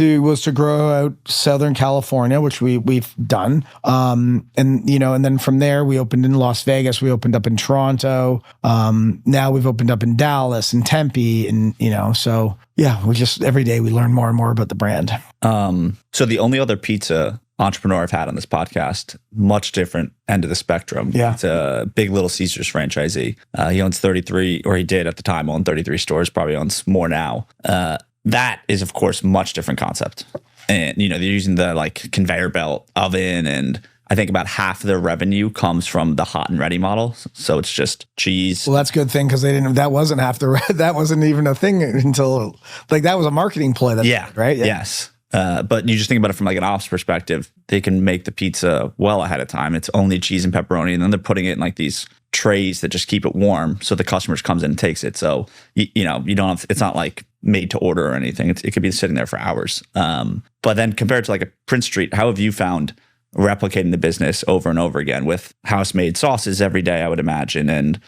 to grow out Southern California, which we've done. And then from there we opened in Las Vegas, we opened up in Toronto. Now we've opened up in Dallas and Tempe, and so yeah, we just every day we learn more and more about the brand. So the only other pizza entrepreneur I've had on this podcast, much different end of the spectrum. Yeah. It's a big Little Caesars franchisee. He owns 33, or he did at the time own 33 stores, probably owns more now. That is, of course, much different concept. And, they're using the conveyor belt oven, and I think about half of their revenue comes from the hot and ready model. So it's just cheese. Well, that's a good thing because that wasn't that wasn't even a thing until that was a marketing ploy. Right? Yeah. Yes. But you just think about it from an ops perspective, they can make the pizza well ahead of time. It's only cheese and pepperoni, and then they're putting it in these trays that just keep it warm, so the customers comes in and takes it. So you don't have, it's not made to order or anything. It could be sitting there for hours. But then compared to a Prince Street, how have you found replicating the business over and over again with house-made sauces every day, I would imagine, and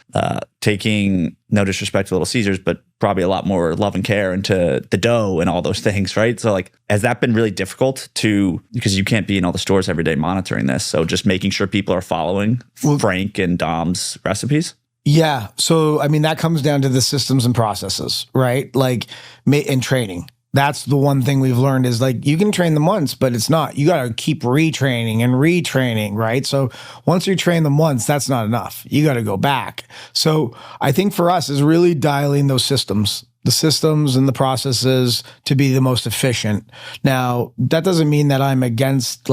taking, no disrespect to Little Caesars, but probably a lot more love and care into the dough and all those things, right? So has that been really difficult because you can't be in all the stores every day monitoring this, so just making sure people are following Frank and Dom's recipes? Yeah. So, that comes down to the systems and processes, right? And training. That's the one thing we've learned is you can train them once, but it's not. You got to keep retraining, right? So once you train them once, that's not enough. You got to go back. So I think for us is really dialing those systems, the systems and the processes to be the most efficient. Now, that doesn't mean that I'm against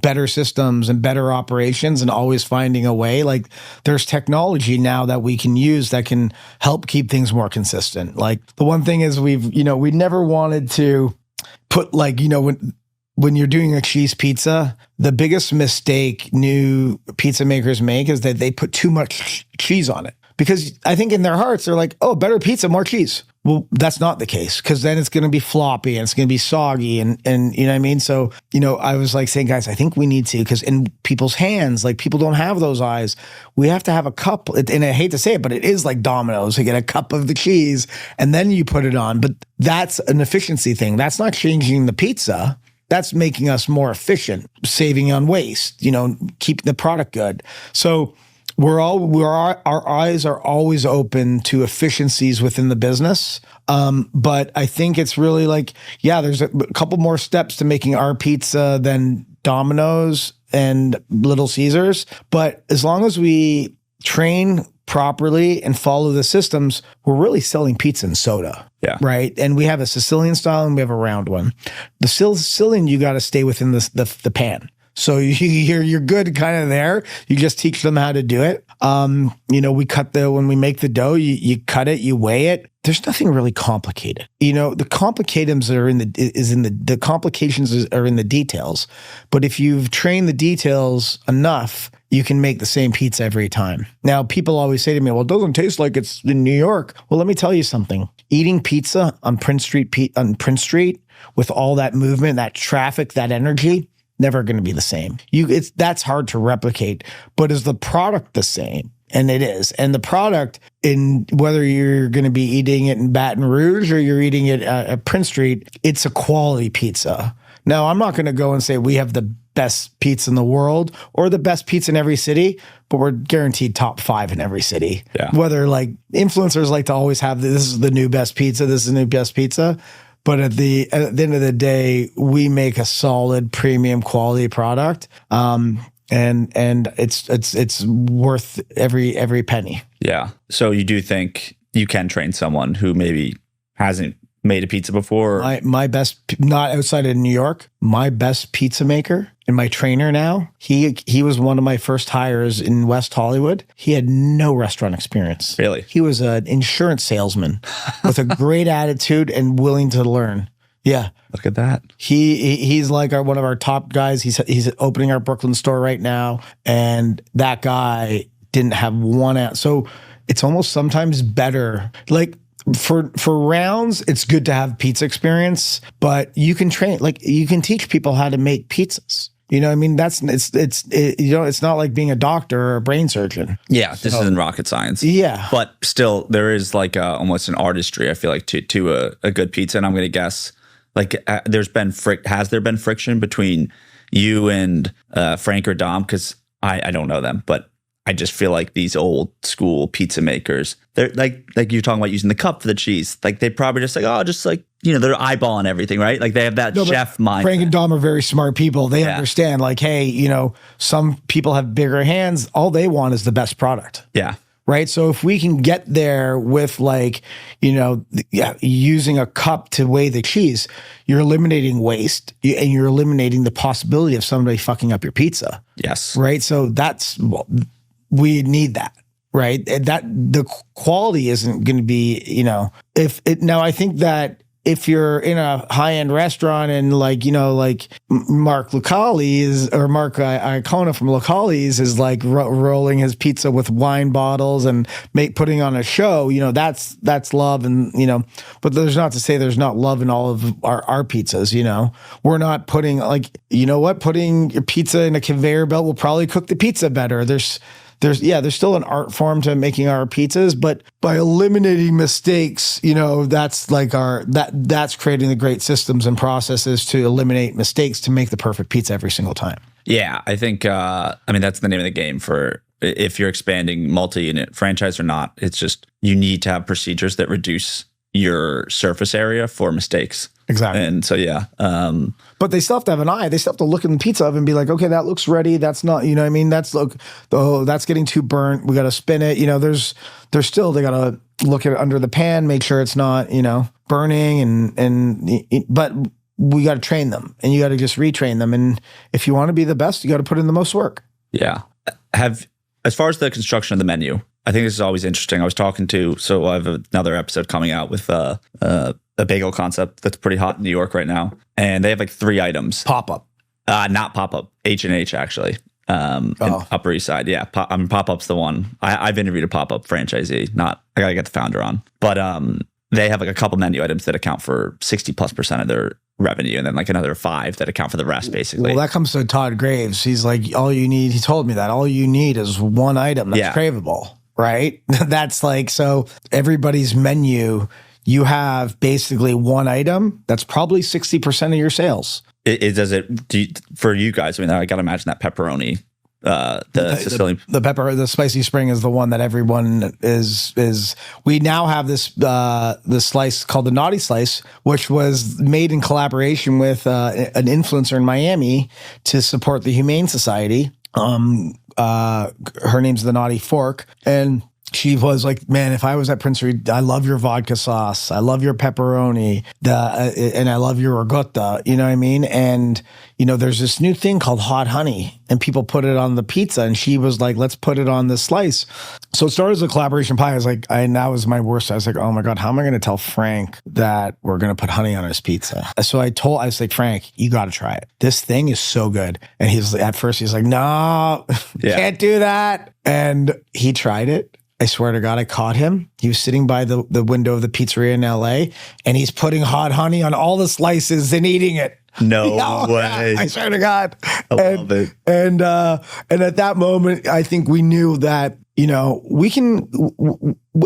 better systems and better operations and always finding a way. There's technology now that we can use that can help keep things more consistent. The one thing is we never wanted to put when you're doing a cheese pizza, the biggest mistake new pizza makers make is that they put too much cheese on it. Because I think in their hearts, they're like, oh, better pizza, more cheese. Well, that's not the case, because then it's going to be floppy and it's going to be soggy and you know what I mean? So, I was saying, guys, I think we need to, because in people's hands, people don't have those eyes. We have to have a cup, and I hate to say it, but it is like Domino's. You get a cup of the cheese and then you put it on. But that's an efficiency thing. That's not changing the pizza. That's making us more efficient, saving on waste, keeping the product good. So our eyes are always open to efficiencies within the business. But I think it's really there's a couple more steps to making our pizza than Domino's and Little Caesars. But as long as we train properly and follow the systems, we're really selling pizza and soda. Yeah. Right. And we have a Sicilian style and we have a round one. The Sicilian, you got to stay within the pan. So you're good kind of there. You just teach them how to do it. We cut when we make the dough, you cut it, you weigh it. There's nothing really complicated. The complications are in the details. But if you've trained the details enough, you can make the same pizza every time. Now, people always say to me, well, it doesn't taste like it's in New York. Well, let me tell you something. Eating pizza on Prince Street with all that movement, that traffic, that energy, never going to be the same. That's hard to replicate, but is the product the same? And it is. And the product, in whether you're going to be eating it in Baton Rouge or you're eating it at Prince Street, it's a quality pizza. Now, I'm not going to go and say we have the best pizza in the world or the best pizza in every city, but we're guaranteed top 5 in every city. Yeah. Whether influencers like to always have this is the new best pizza, this is the new best pizza. But at the end of the day, we make a solid premium quality product, and it's worth every penny. Yeah. So you do think you can train someone who maybe hasn't made a pizza before? My best, not outside of New York, my best pizza maker And my trainer now, he was one of my first hires in West Hollywood. He had no restaurant experience. Really? He was an insurance salesman with a great attitude and willing to learn. Yeah. Look at that. He's like one of our top guys. He's opening our Brooklyn store right now. And that guy didn't have one out. So it's almost sometimes better. Like for rounds, it's good to have pizza experience, but you can train, like you can teach people how to make pizzas. You know what I mean? It's not like being a doctor or a brain surgeon. Yeah, this isn't rocket science. Yeah. But still, there is like almost an artistry, I feel like, to a good pizza. And I'm going to guess, like, has there been friction between you and Frank or Dom? Because I don't know them, but I just feel like these old school pizza makers, they're like you're talking about using the cup for the cheese. Like they probably just like, they're eyeballing everything, right? Like they have that chef mind. Frank and Dom are very smart people. They understand like, hey, some people have bigger hands. All they want is the best product. Yeah. Right. So if we can get there with like, using a cup to weigh the cheese, you're eliminating waste and you're eliminating the possibility of somebody fucking up your pizza. Yes. Right. So we need that, right? That the quality isn't going to be, now I think that if you're in a high-end restaurant and like Mark Lucali's or Mark Iacona from Lucali's is like rolling his pizza with wine bottles and putting on a show, that's love. And, but there's not to say there's not love in all of our pizzas, we're not putting putting your pizza in a conveyor belt will probably cook the pizza better. There's still an art form to making our pizzas, but by eliminating mistakes, that's like that's creating the great systems and processes to eliminate mistakes to make the perfect pizza every single time. Yeah, I think, that's the name of the game for if you're expanding multi-unit franchise or not. It's just you need to have procedures that reduce your surface area for mistakes. Exactly. And so, yeah. But they still have to have an eye. They still have to look in the pizza oven and be like, okay, that looks ready. That's not, that's getting too burnt. We got to spin it. There's still, they got to look at it under the pan, make sure it's not, burning but we got to train them and you got to just retrain them. And if you want to be the best, you got to put in the most work. Yeah. As far as the construction of the menu, I think this is always interesting. I was talking so I have another episode coming out with a bagel concept that's pretty hot in New York right now. And they have like 3 items. Pop-up. Not pop-up. H&H actually. In Upper East Side. Yeah. Pop-up's the one. I've interviewed a pop-up franchisee. I got to get the founder on. But they have like a couple menu items that account for 60+% of their revenue. And then like another 5 that account for the rest, basically. Well, that comes to Todd Graves. He's like, he told me that all you need is one item that's craveable. Right? That's like, so everybody's menu, you have basically one item that's probably 60% of your sales. For you guys, I got to imagine that pepperoni, the Sicilian. The spicy spring is the one that everyone is. We now have this slice called the Naughty Slice, which was made in collaboration with an influencer in Miami to support the Humane Society. Her name's the Naughty Fork, and she was like, man, if I was at Prince Reed, I love your vodka sauce, I love your pepperoni, and I love your ricotta, you know what I mean? And there's this new thing called hot honey, and people put it on the pizza, and she was like, let's put it on this slice. So it started as a collaboration pie. I was like, that was my worst. I was like, oh my God, how am I going to tell Frank that we're going to put honey on his pizza? So I was like, Frank, you got to try it. This thing is so good. And at first he's like, no, can't do that. And he tried it. I swear to God, I caught him. He was sitting by the window of the pizzeria in LA, and he's putting hot honey on all the slices and eating it. No way. I swear to God. I love it. And at that moment, I think we knew that,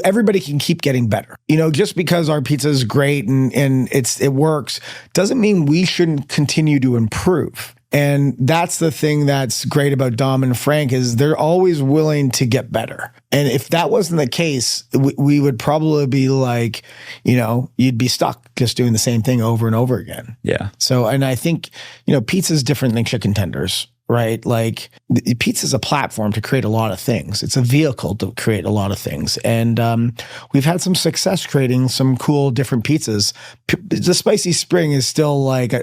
everybody can keep getting better. Just because our pizza is great and it works doesn't mean we shouldn't continue to improve. And that's the thing that's great about Dom and Frank is they're always willing to get better. And if that wasn't the case, we would probably be like, you'd be stuck just doing the same thing over and over again. Yeah. So, and I think, pizza is different than chicken tenders. right? Like pizza is a platform to create a lot of things. It's a vehicle to create a lot of things. And we've had some success creating some cool different pizzas. The Spicy Spring is still like,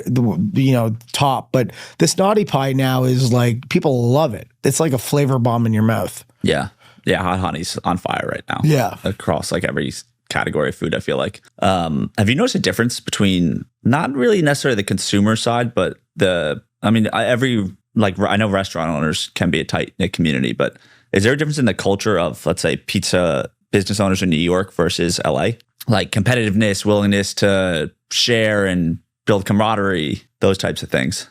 top, but this Naughty Pie now is like, people love it. It's like a flavor bomb in your mouth. Yeah. Yeah. Hot honey's on fire right now. Yeah. Across like every category of food, I feel like. Have you noticed a difference between not really necessarily the consumer side, but I know restaurant owners can be a tight-knit community, but is there a difference in the culture of, let's say, pizza business owners in New York versus LA? Like competitiveness, willingness to share and build camaraderie, those types of things.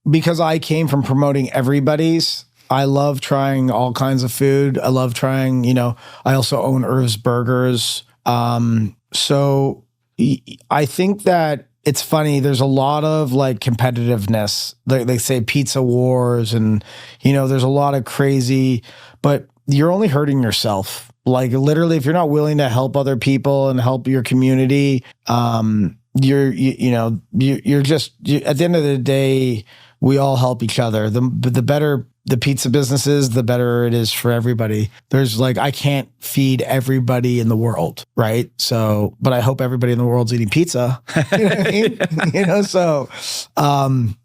Because I came from promoting everybody's, I love trying all kinds of food. I love trying, I also own Irv's Burgers. So I think that it's funny. There's a lot of like competitiveness. They say pizza wars and, there's a lot of crazy, but you're only hurting yourself. Like literally, if you're not willing to help other people and help your community, you're just, at the end of the day, we all help each other. The better the pizza business is, the better it is for everybody. There's like, I can't feed everybody in the world, right? So, but I hope everybody in the world's eating pizza. You know what I mean?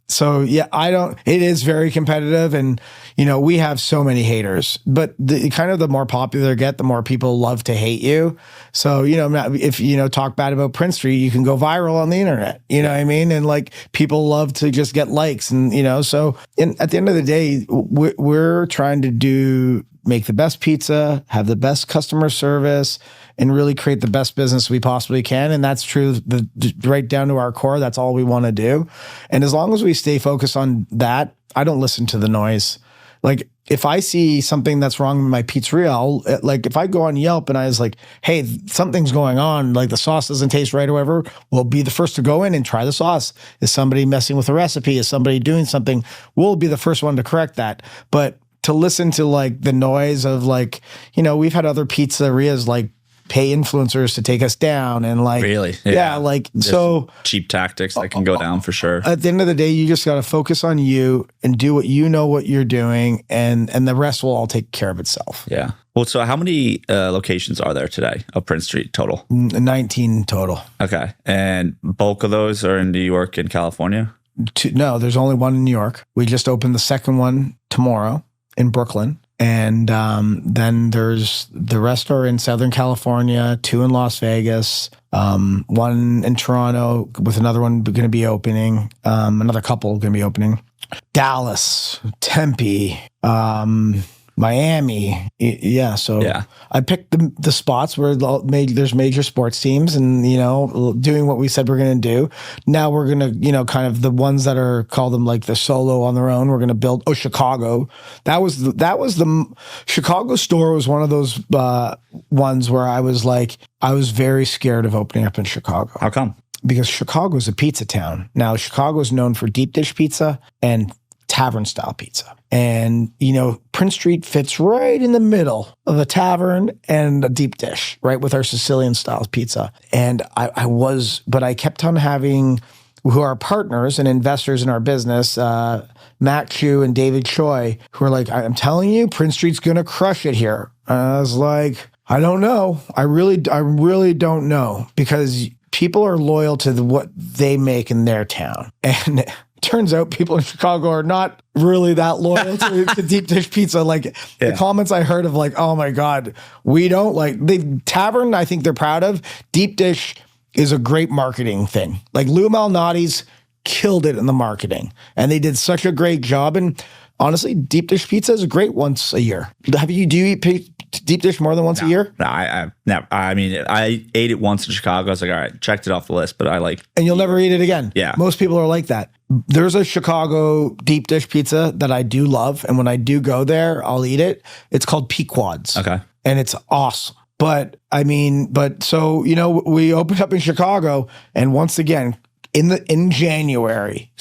So yeah, it is very competitive and, we have so many haters, but the more popular you get, the more people love to hate you. So, if, talk bad about Prince Street, you can go viral on the internet, you know what I mean? And like people love to just get likes and, so at the end of the day, we're trying to make the best pizza, have the best customer service, and really create the best business we possibly can. And that's true, right down to our core. That's all we want to do. And as long as we stay focused on that, I don't listen to the noise. Like if I see something that's wrong with my pizzeria, if I go on Yelp and I was like, hey, something's going on, like the sauce doesn't taste right or whatever, we'll be the first to go in and try the sauce. Is somebody messing with the recipe? Is somebody doing something? We'll be the first one to correct that. But to listen to like the noise of like, we've had other pizzerias like pay influencers to take us down and like, really? Yeah, like, there's so cheap tactics that can go down for sure. At the end of the day, you just got to focus on you and do what you're doing, and the rest will all take care of itself. Yeah. Well, so how many locations are there today of Prince Street total? 19 total. Okay. And bulk of those are in New York and California? No, there's only one in New York. We just opened the second one tomorrow in Brooklyn. And then there's the rest are in Southern California, 2 in Las Vegas, 1 in Toronto with another one going to be opening, another couple going to be opening. Dallas, Tempe, Miami. Yeah. So yeah. I picked the spots where there's major sports teams and, doing what we said we're going to do. Now we're going to, kind of the ones that are, call them like the solo on their own. We're going to build, Chicago. That was the Chicago store was one of those ones where I was very scared of opening up in Chicago. How come? Because Chicago is a pizza town. Now, Chicago is known for deep dish pizza and tavern style pizza. And, Prince Street fits right in the middle of a tavern and a deep dish, right, with our Sicilian style pizza. And I kept on having, who are partners and investors in our business, Matt Chu and David Choi, who are like, I'm telling you, Prince Street's going to crush it here. And I was like, I don't know. I really don't know, because people are loyal to what they make in their town. And turns out people in Chicago are not really that loyal to deep dish pizza. Like the comments I heard of like, oh my God, we don't like the tavern. I think they're proud of deep dish is a great marketing thing. Like Lou Malnati's killed it in the marketing and they did such a great job. And honestly, deep dish pizza is great once a year. Do you eat deep dish more than once a year? No, I've never. I mean, I ate it once in Chicago. I was like, all right, checked it off the list, but and you'll never eat it again. Yeah. Most people are like that. There's a Chicago deep dish pizza that I do love. And when I do go there, I'll eat it. It's called Pequod's. Okay. And it's awesome. So, we opened up in Chicago and once again, in January,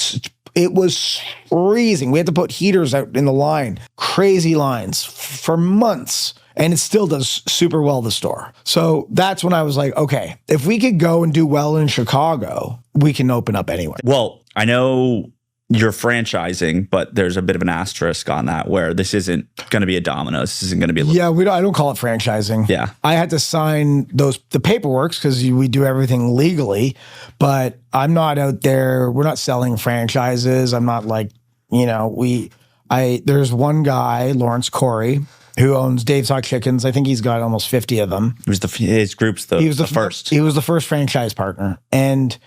it was freezing. We had to put heaters out in the line, crazy lines for months. And it still does super well, the store. So that's when I was like, okay, if we could go and do well in Chicago, we can open up anywhere. Well, I know you're franchising, but there's a bit of an asterisk on that where this isn't going to be a Domino's. This isn't going to be Yeah, I don't call it franchising. Yeah. I had to sign the paperwork because we do everything legally, but I'm not out there. We're not selling franchises. I'm not like, there's one guy, Lawrence Corey, who owns Dave's Hot Chickens. I think he's got almost 50 of them. It was his group's the first. He was the first franchise partner. And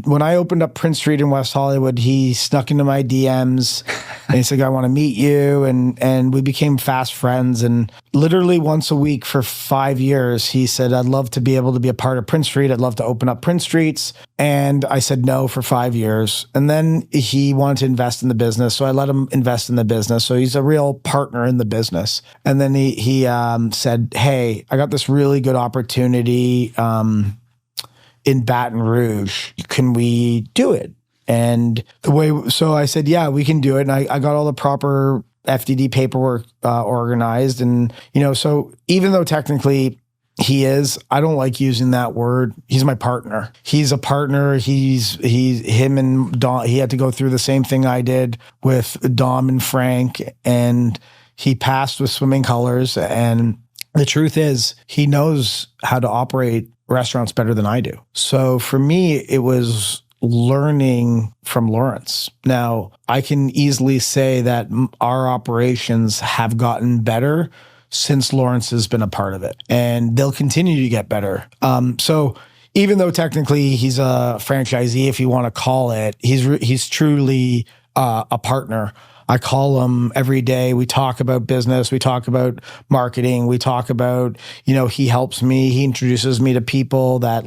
when I opened up Prince Street in West Hollywood, he snuck into my DMs and he said, I want to meet you. And we became fast friends. And literally once a week for 5 years, he said, I'd love to be able to be a part of Prince Street. I'd love to open up Prince Streets. And I said no for 5 years. And then he wanted to invest in the business. So I let him invest in the business. So he's a real partner in the business. And then he said, hey, I got this really good opportunity in Baton Rouge. Can we do it? And so I said, yeah, we can do it. And I got all the proper FDD paperwork organized. And, so even though technically I don't like using that word. He's my partner. He's a partner. Him and Dom, he had to go through the same thing I did with Dom and Frank, and he passed with swimming colors. And the truth is he knows how to operate restaurants better than I do. So for me, it was learning from Lawrence. Now, I can easily say that our operations have gotten better since Lawrence has been a part of it, and they'll continue to get better. So even though technically he's a franchisee, if you want to call it, he's truly a partner. I call him every day. We talk about business. We talk about marketing. We talk about, he helps me. He introduces me to people that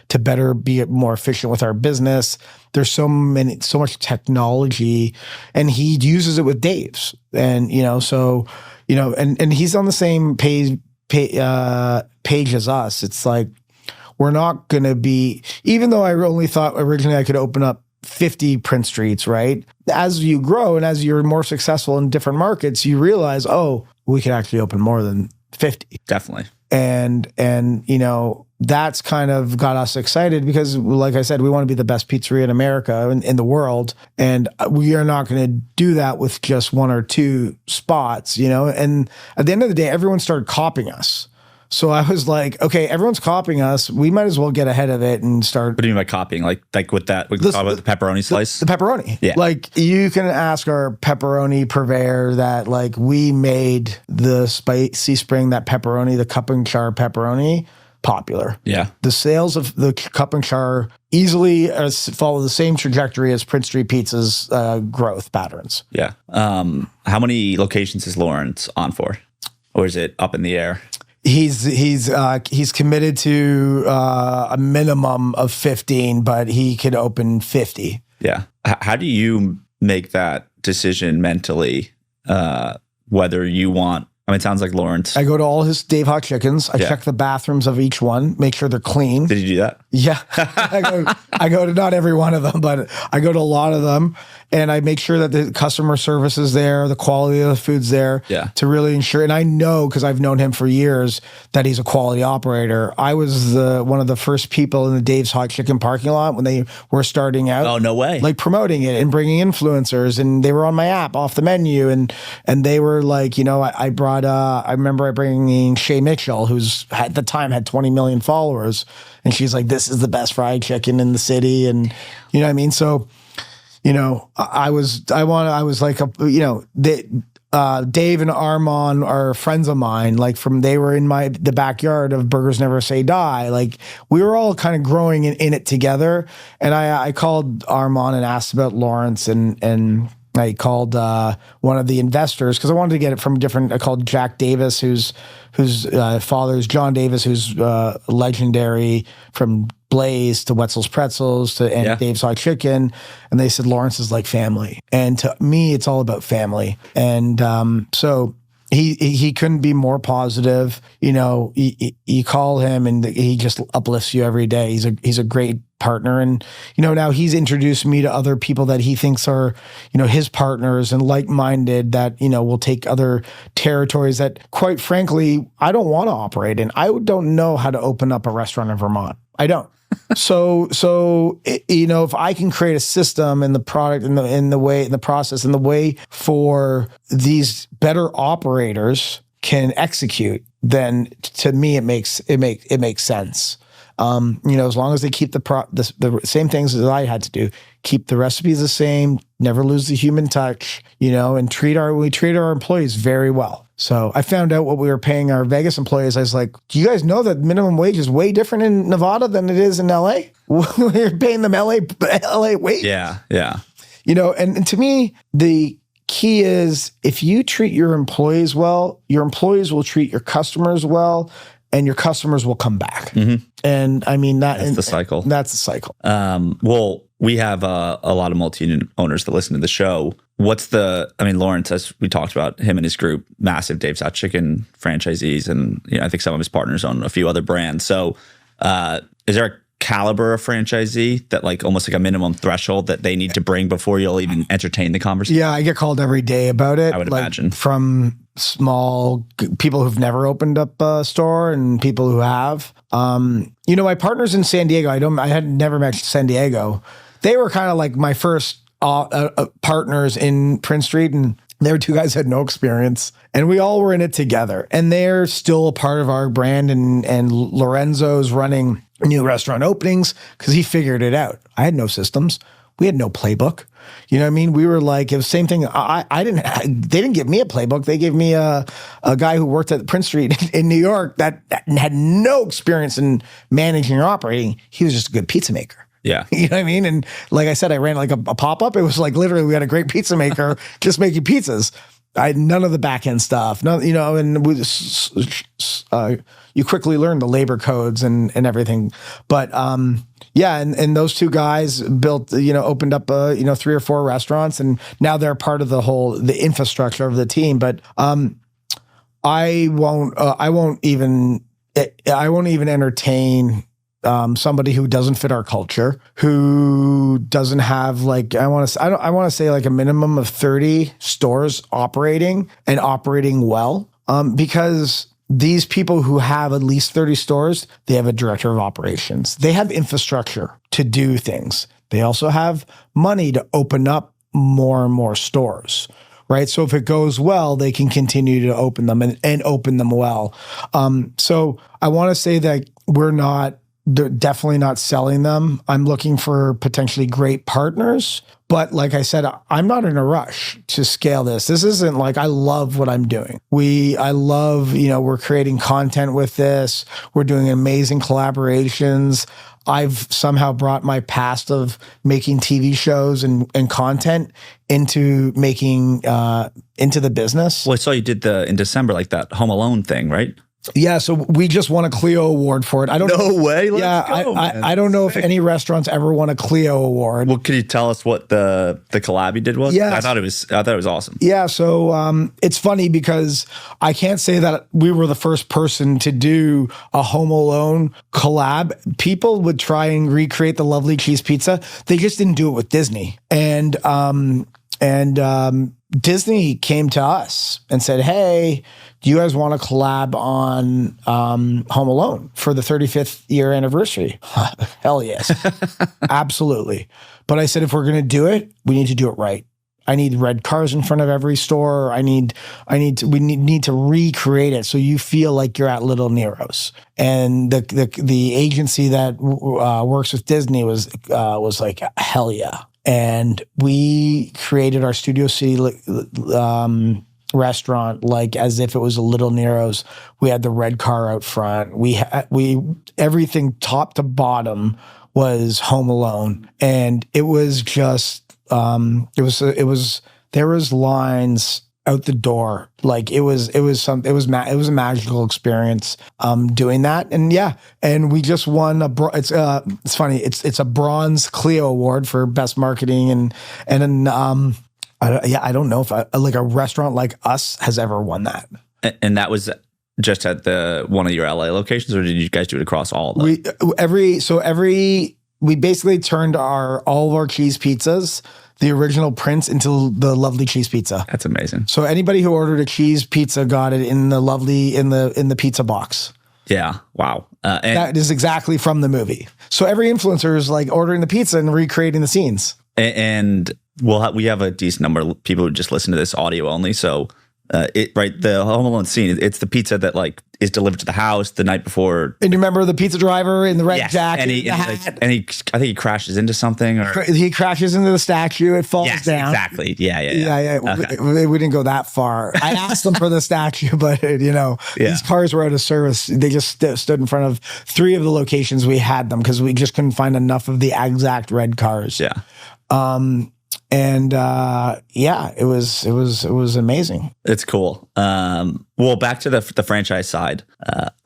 to better be more efficient with our business. There's so much technology, and he uses it with Dave's. And, and he's on the same page as us. It's like, we're not going to be, even though I only thought originally I could open up 50 Prince Streets, right? As you grow and as you're more successful in different markets, you realize, we could actually open more than 50. Definitely. And that's kind of got us excited because, like I said, we want to be the best pizzeria in America, in the world. And we are not going to do that with just one or two spots, and at the end of the day, everyone started copying us. So I was like, okay, everyone's copying us. We might as well get ahead of it and start. What do you mean by copying? Like with that, we can talk about the pepperoni slice? The pepperoni. Yeah. You can ask our pepperoni purveyor that we made the Spicy Spring, that pepperoni, the cup and char pepperoni, popular. Yeah. The sales of the cup and char easily follow the same trajectory as Prince Street Pizza's growth patterns. Yeah. How many locations is Lawrence on for? Or is it up in the air? He's committed to a minimum of 15, but he could open 50. Yeah. How do you make that decision mentally, whether you want? I mean, it sounds like Lawrence. I go to all his Dave Hot Chickens. I check the bathrooms of each one, make sure they're clean. Did you do that? Yeah. I go to not every one of them, but I go to a lot of them, and I make sure that the customer service is there, the quality of the food's there, to really ensure. And I know, because I've known him for years, that he's a quality operator. I was one of the first people in the Dave's Hot Chicken parking lot when they were starting out. Oh, no way. Promoting it and bringing influencers, and they were on my app off the menu, and they were I brought I remember bringing Shay Mitchell, who's at the time had 20 million followers, and she's like, this is the best fried chicken in the city, and you know what I mean? So, I was like, Dave and Armand are friends of mine. They were in the backyard of Burgers Never Say Die. We were all kind of growing in it together. And I called Armand and asked about Lawrence, and I called one of the investors because I wanted to get it from different. I called Jack Davis, whose father is John Davis, who's legendary from Blaze to Wetzel's Pretzels and Dave's Hot Chicken. And they said Lawrence is like family. And to me, it's all about family. And so he couldn't be more positive. You call him and he just uplifts you every day. He's a great partner. And, now he's introduced me to other people that he thinks are, his partners and like-minded that, will take other territories that, quite frankly, I don't want to operate in. I don't know how to open up a restaurant in Vermont. I don't. So if I can create a system and the product and the process and the way for these better operators can execute, then to me it makes sense. As long as they keep the same things as I had to do, keep the recipes the same, never lose the human touch, and treat our employees very well. So I found out what we were paying our Vegas employees. I was like, do you guys know that minimum wage is way different in Nevada than it is in LA? We're paying them LA wage. Yeah. Yeah. And to me, the key is if you treat your employees well, your employees will treat your customers well, and your customers will come back. Mm-hmm. And I mean, that's the cycle. That's the cycle. Well, we have a lot of multi-unit owners that listen to the show. Lawrence, as we talked about, him and his group, massive Dave's Hot Chicken franchisees. And I think some of his partners own a few other brands. So is there a caliber of franchisee that almost like a minimum threshold that they need to bring before you'll even entertain the conversation? Yeah, I get called every day about it. I would imagine. From small people who've never opened up a store and people who have. My partners in San Diego, I had never met San Diego. They were kind of like my first partners in Prince Street, and they were two guys who had no experience, and we all were in it together. And they're still a part of our brand, and Lorenzo's running new restaurant openings because he figured it out. I had no systems. We had no playbook. You know what I mean? We were like, it was the same thing. They didn't give me a playbook. They gave me a guy who worked at Prince Street in New York that had no experience in managing or operating. He was just a good pizza maker. Yeah. You know what I mean? And like I said, I ran like a pop-up. It was like literally we had a great pizza maker just making pizzas. I had none of the back end stuff. No, and we you quickly learn the labor codes and everything. But and those two guys built, opened up 3 or 4 restaurants, and now they're part of the infrastructure of the team. But I won't even entertain somebody who doesn't fit our culture, who doesn't have I want to say a minimum of 30 stores operating well, because these people who have at least 30 stores, they have a director of operations. They have infrastructure to do things. They also have money to open up more and more stores. Right. So if it goes well, they can continue to open them and open them well. So I want to say that they're definitely not selling them. I'm looking for potentially great partners. But like I said, I'm not in a rush to scale this. This isn't I love what I'm doing. I love, we're creating content with this. We're doing amazing collaborations. I've somehow brought my past of making TV shows and content into making, into the business. Well, I saw you did in December, that Home Alone thing, right? Yeah, so we just won a Clio award for it. I don't know. No way. I don't know if any restaurants ever won a Clio award. Well, could you tell us what the collab you did was? Yeah, I thought it was awesome. Yeah, so it's funny because I can't say that we were the first person to do a Home Alone collab. People would try and recreate the Lovely Cheese Pizza. They just didn't do it with Disney. And Disney came to us and said, "Hey, do you guys want to collab on Home Alone for the 35th year anniversary?" Hell yes. Absolutely. But I said, if we're going to do it, we need to do it right. I need red cars in front of every store. We need to recreate it so you feel like you're at Little Nero's. And the agency that works with Disney was like, hell yeah. And we created our Studio City restaurant as if it was a Little Nero's. We had the red car out front. We everything top to bottom was Home Alone, and it was just there was lines out the door. It was a magical experience doing that. And and we just won it's funny, it's a bronze Clio award for best marketing, and I don't know if a restaurant like us has ever won that. And that was just at one of your LA locations, or did you guys do it across all of them? Every we basically turned all of our cheese pizzas, the original prints, into the lovely cheese pizza. That's amazing. So anybody who ordered a cheese pizza got it in the lovely in the pizza box. Yeah. Wow. And That is exactly from the movie. So every influencer is like ordering the pizza and recreating the scenes. And we have a decent number of people who just listen to this audio only. So the Home Alone scene, it's the pizza that like is delivered to the house the night before. And you remember the pizza driver in the red jacket, and I think he crashes into something, or he crashes into the statue. It falls down. Exactly. Yeah. Okay. We didn't go that far. I asked them for the statue, but these cars were out of service. They just stood in front of 3 of the locations we had them because we just couldn't find enough of the exact red cars. Yeah. And it was amazing. It's cool. Well, back to the franchise side.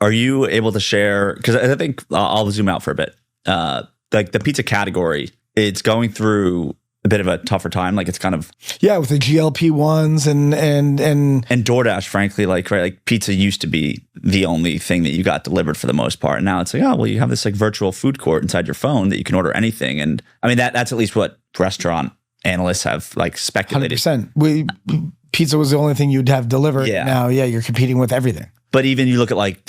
Are you able to share? Because I think I'll zoom out for a bit. Like the pizza category, it's going through a bit of a tougher time. Like it's kind of with the GLP-1s and DoorDash. Frankly, like pizza used to be the only thing that you got delivered for the most part. And now it's like, oh well, you have this like virtual food court inside your phone that you can order anything. And I mean that's at least what restaurant analysts have like speculated. 100%. Pizza was the only thing you'd have delivered. Yeah. Now, you're competing with everything. But even you look at like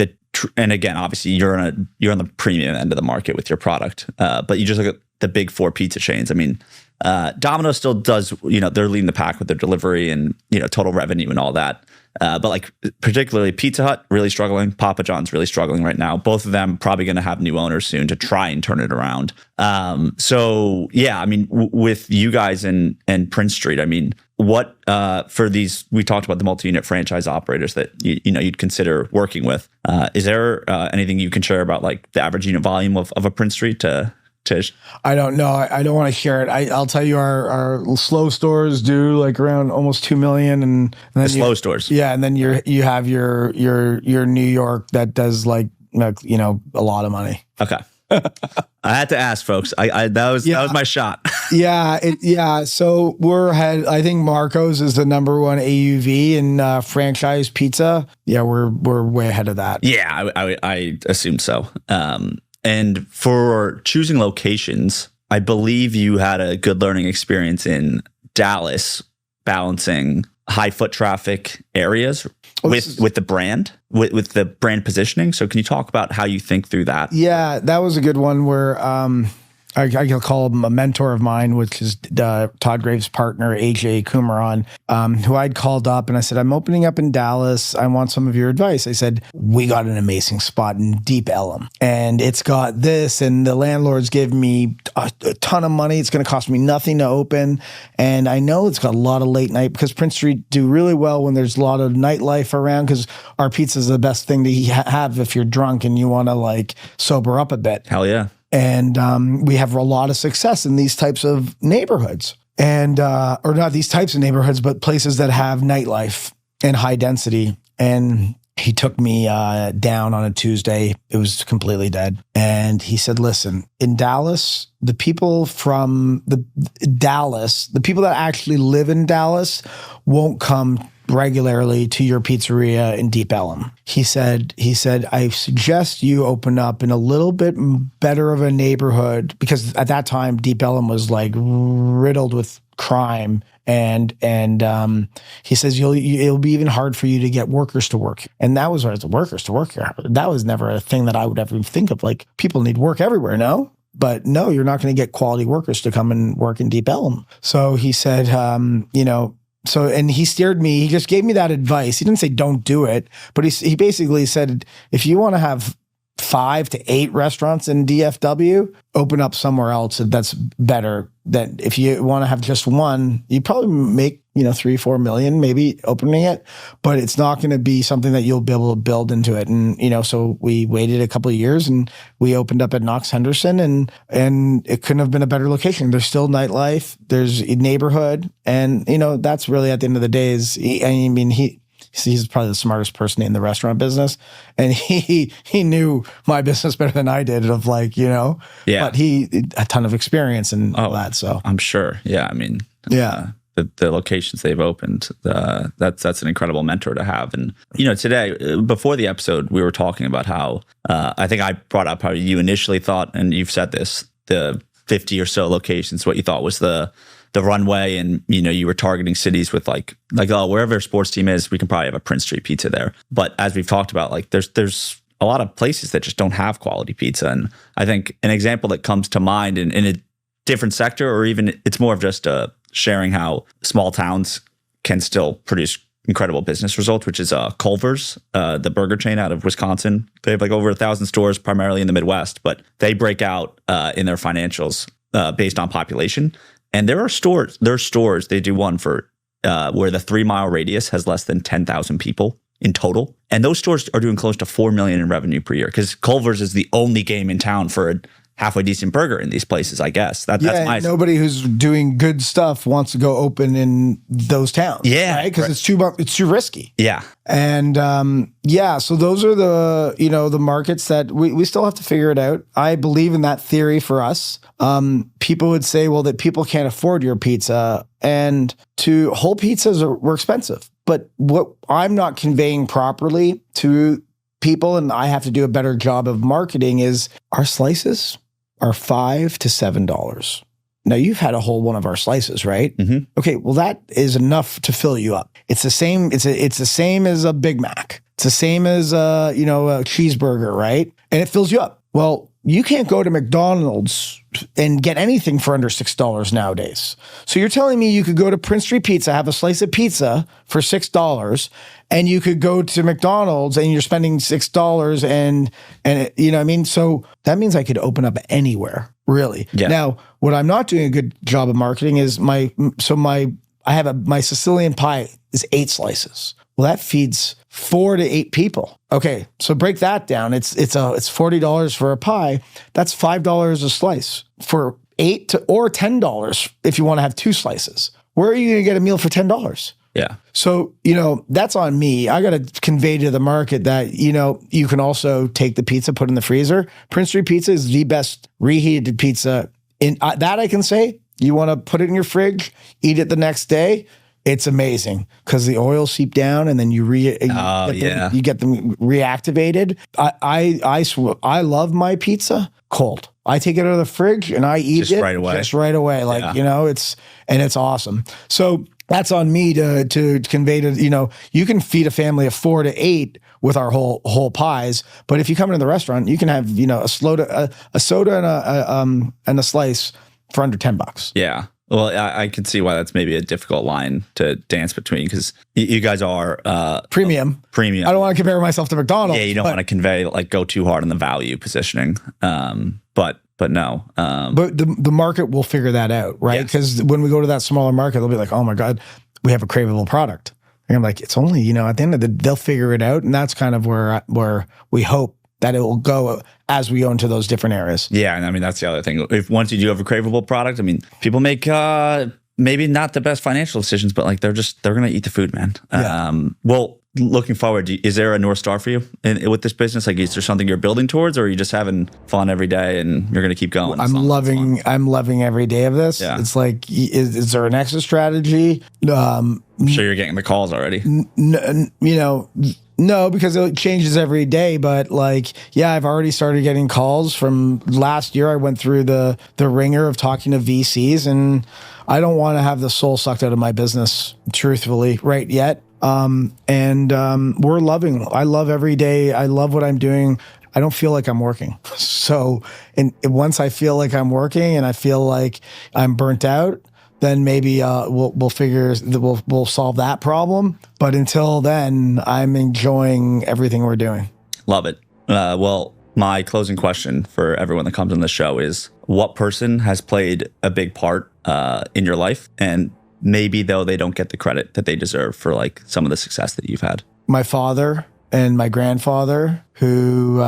and again, obviously you're on the premium end of the market with your product. But you just look at the big 4 pizza chains. I mean, Domino's still does, they're leading the pack with their delivery and, total revenue and all that. But like particularly Pizza Hut really struggling. Papa John's really struggling right now. Both of them probably going to have new owners soon to try and turn it around. So yeah, I mean, with you guys and Prince Street, I mean, what for these? We talked about the multi-unit franchise operators that you'd consider working with. Is there anything you can share about like the average unit volume of a Prince Street to? I don't know. I don't want to share it. I'll tell you, our slow stores do like around almost 2 million, and then the slow stores. Yeah, and then you have your New York that does like a lot of money. Okay. I had to ask, folks. That was my shot. So we're ahead. I think Marco's is the number 1 AUV in franchise pizza. Yeah, we're way ahead of that. Yeah, I assumed so. And for choosing locations, I believe you had a good learning experience in Dallas, balancing high foot traffic areas with the brand, with the brand positioning. So can you talk about how you think through that? Yeah, that was a good one where I can call him a mentor of mine, which is Todd Graves' partner, AJ Kumaran, who I'd called up and I said, I'm opening up in Dallas. I want some of your advice. I said, we got an amazing spot in Deep Ellum and it's got this and the landlords give me a ton of money. It's going to cost me nothing to open. And I know it's got a lot of late night because Prince Street do really well when there's a lot of nightlife around because our pizza is the best thing to have if you're drunk and you want to like sober up a bit. Hell yeah. And we have a lot of success in these types of neighborhoods and, or not these types of neighborhoods, but places that have nightlife and high density. And he took me down on a Tuesday. It was completely dead. And he said, listen, in Dallas, the people that actually live in Dallas won't come regularly to your pizzeria in Deep Ellum. He said, I suggest you open up in a little bit better of a neighborhood because at that time, Deep Ellum was like riddled with crime. And he says, it'll be even hard for you to get workers to work. And that was the workers to work here. That was never a thing that I would ever think of. Like people need work everywhere, no? But no, you're not going to get quality workers to come and work in Deep Ellum. So he said, and he steered me, he just gave me that advice. He didn't say don't do it, but he basically said, if you want to have 5 to 8 restaurants in DFW, open up somewhere else that's better. That if you want to have just one, you probably make, 3-4 million maybe opening it, but it's not going to be something that you'll be able to build into it. And, so we waited a couple of years and we opened up at Knox Henderson and it couldn't have been a better location. There's still nightlife, there's a neighborhood. And, that's really at the end of the day he's probably the smartest person in the restaurant business. And he knew my business better than I did but he a ton of experience and all that. So I'm sure. Yeah. I mean, the locations they've opened, that's an incredible mentor to have. And, today, before the episode, we were talking about how, I think I brought up how you initially thought, and you've said this, the 50 or so locations, what you thought was the runway, and you were targeting cities with like oh, wherever a sports team is, we can probably have a Prince Street pizza there. But as we've talked about, like there's a lot of places that just don't have quality pizza. And I think an example that comes to mind in a different sector, or even it's more of just sharing how small towns can still produce incredible business results, which is Culver's, the burger chain out of Wisconsin. They have like over 1,000 stores, primarily in the Midwest, but they break out in their financials based on population. And there are stores they do one for where the 3-mile radius has less than 10,000 people in total. And those stores are doing close to $4 million in revenue per year, because Culver's is the only game in town for a halfway decent burger in these places, I guess. That's my nobody who's doing good stuff wants to go open in those towns. Yeah. Right? Because it's too risky. Yeah. And so those are the markets that we still have to figure it out. I believe in that theory for us. People would say, well, that people can't afford your pizza, and whole pizzas were expensive. But what I'm not conveying properly to people, and I have to do a better job of marketing, is our slices are $5 to $7. Now, you've had a whole one of our slices, right? Mm-hmm. Okay, well, that is enough to fill you up. It's the same. It's the same as a Big Mac. It's the same as a cheeseburger, right? And it fills you up. Well, you can't go to McDonald's and get anything for under $6 nowadays. So you're telling me you could go to Prince Street Pizza, have a slice of pizza for $6, and you could go to McDonald's and you're spending $6 and you know what I mean? So that means I could open up anywhere, really. Yeah. Now, what I'm not doing a good job of marketing is my Sicilian pie is 8 slices. Well, that feeds 4 to 8 people. Okay, so break that down. It's $40 for a pie. That's $5 a slice for $8 or $10 if you want to have 2 slices. Where are you going to get a meal for $10? Yeah. So, that's on me. I got to convey to the market that, you can also take the pizza, put it in the freezer. Prince Street Pizza is the best reheated pizza. That I can say. You want to put it in your fridge, eat it the next day. It's amazing because the oil seep down and then you get them reactivated. I love my pizza cold. I take it out of the fridge and I eat it right away. Just right away. It's awesome. So that's on me to convey to, you can feed a family of 4 to 8 with our whole pies. But if you come into the restaurant, you can have, a soda and a slice for under $10. Yeah. Well, I can see why that's maybe a difficult line to dance between, because you guys are premium. I don't want to compare myself to McDonald's. Yeah, you don't want to go too hard on the value positioning. But no. But the market will figure that out, right? Because when we go to that smaller market, they'll be like, "Oh my God, we have a craveable product." And I'm like, "It's only at the end of they'll figure it out," and that's kind of where we hope that it will go as we go into those different areas. Yeah, and I mean that's the other thing. If once you do have a craveable product, I mean, people make maybe not the best financial decisions, but they're gonna eat the food, man. Yeah. Well, looking forward, is there a North Star for you with this business? Like, is there something you're building towards, or are you just having fun every day and you're gonna keep going? I'm loving every day of this. Yeah. It's like, is there an exit strategy? I'm sure you're getting the calls already. No, because it changes every day. But I've already started getting calls from last year. I went through the ringer of talking to VCs, and I don't want to have the soul sucked out of my business, truthfully, right yet. We're loving. I love every day. I love what I'm doing. I don't feel like I'm working. So, and once I feel like I'm working and I feel like I'm burnt out, then maybe we'll solve that problem. But until then, I'm enjoying everything we're doing. Love it. Well, my closing question for everyone that comes on the show is: what person has played a big part in your life, and maybe though they don't get the credit that they deserve for some of the success that you've had? My father and my grandfather, who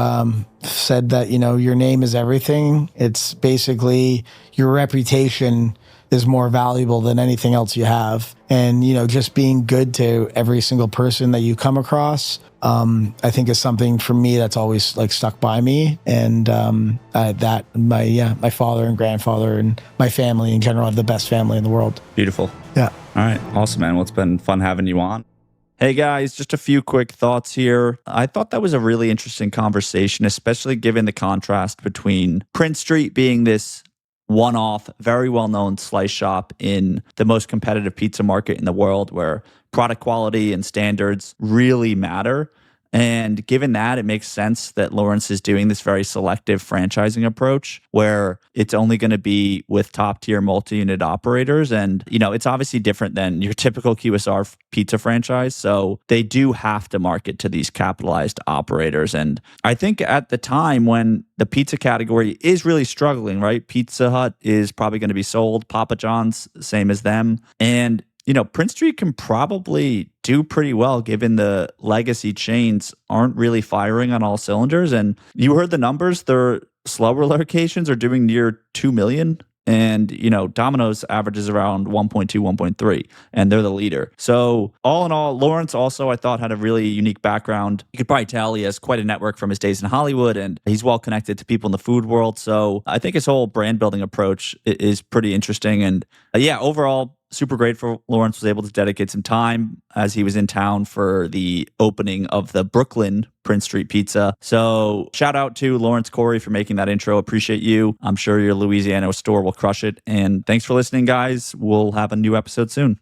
said that your name is everything. It's basically your reputation is more valuable than anything else you have. And, just being good to every single person that you come across, I think is something for me that's always stuck by me. And my father and grandfather and my family in general have the best family in the world. Beautiful. Yeah. All right. Awesome, man. Well, it's been fun having you on. Hey guys, just a few quick thoughts here. I thought that was a really interesting conversation, especially given the contrast between Prince Street being this one off, very well known slice shop in the most competitive pizza market in the world where product quality and standards really matter. And given that, it makes sense that Lawrence is doing this very selective franchising approach where it's only going to be with top tier multi unit operators. And, it's obviously different than your typical QSR pizza franchise. So they do have to market to these capitalized operators. And I think at the time when the pizza category is really struggling, right? Pizza Hut is probably going to be sold, Papa John's, same as them. And Prince Street can probably do pretty well given the legacy chains aren't really firing on all cylinders. And you heard the numbers, their slower locations are doing near 2 million. And, Domino's averages around 1.2, 1.3, and they're the leader. So, all in all, Lawrence also, I thought, had a really unique background. You could probably tell he has quite a network from his days in Hollywood, and he's well connected to people in the food world. So, I think his whole brand building approach is pretty interesting. And yeah, overall, super grateful Lawrence was able to dedicate some time as he was in town for the opening of the Brooklyn Prince Street Pizza. So shout out to Lawrence Corey for making that intro. Appreciate you. I'm sure your Louisiana store will crush it. And thanks for listening, guys. We'll have a new episode soon.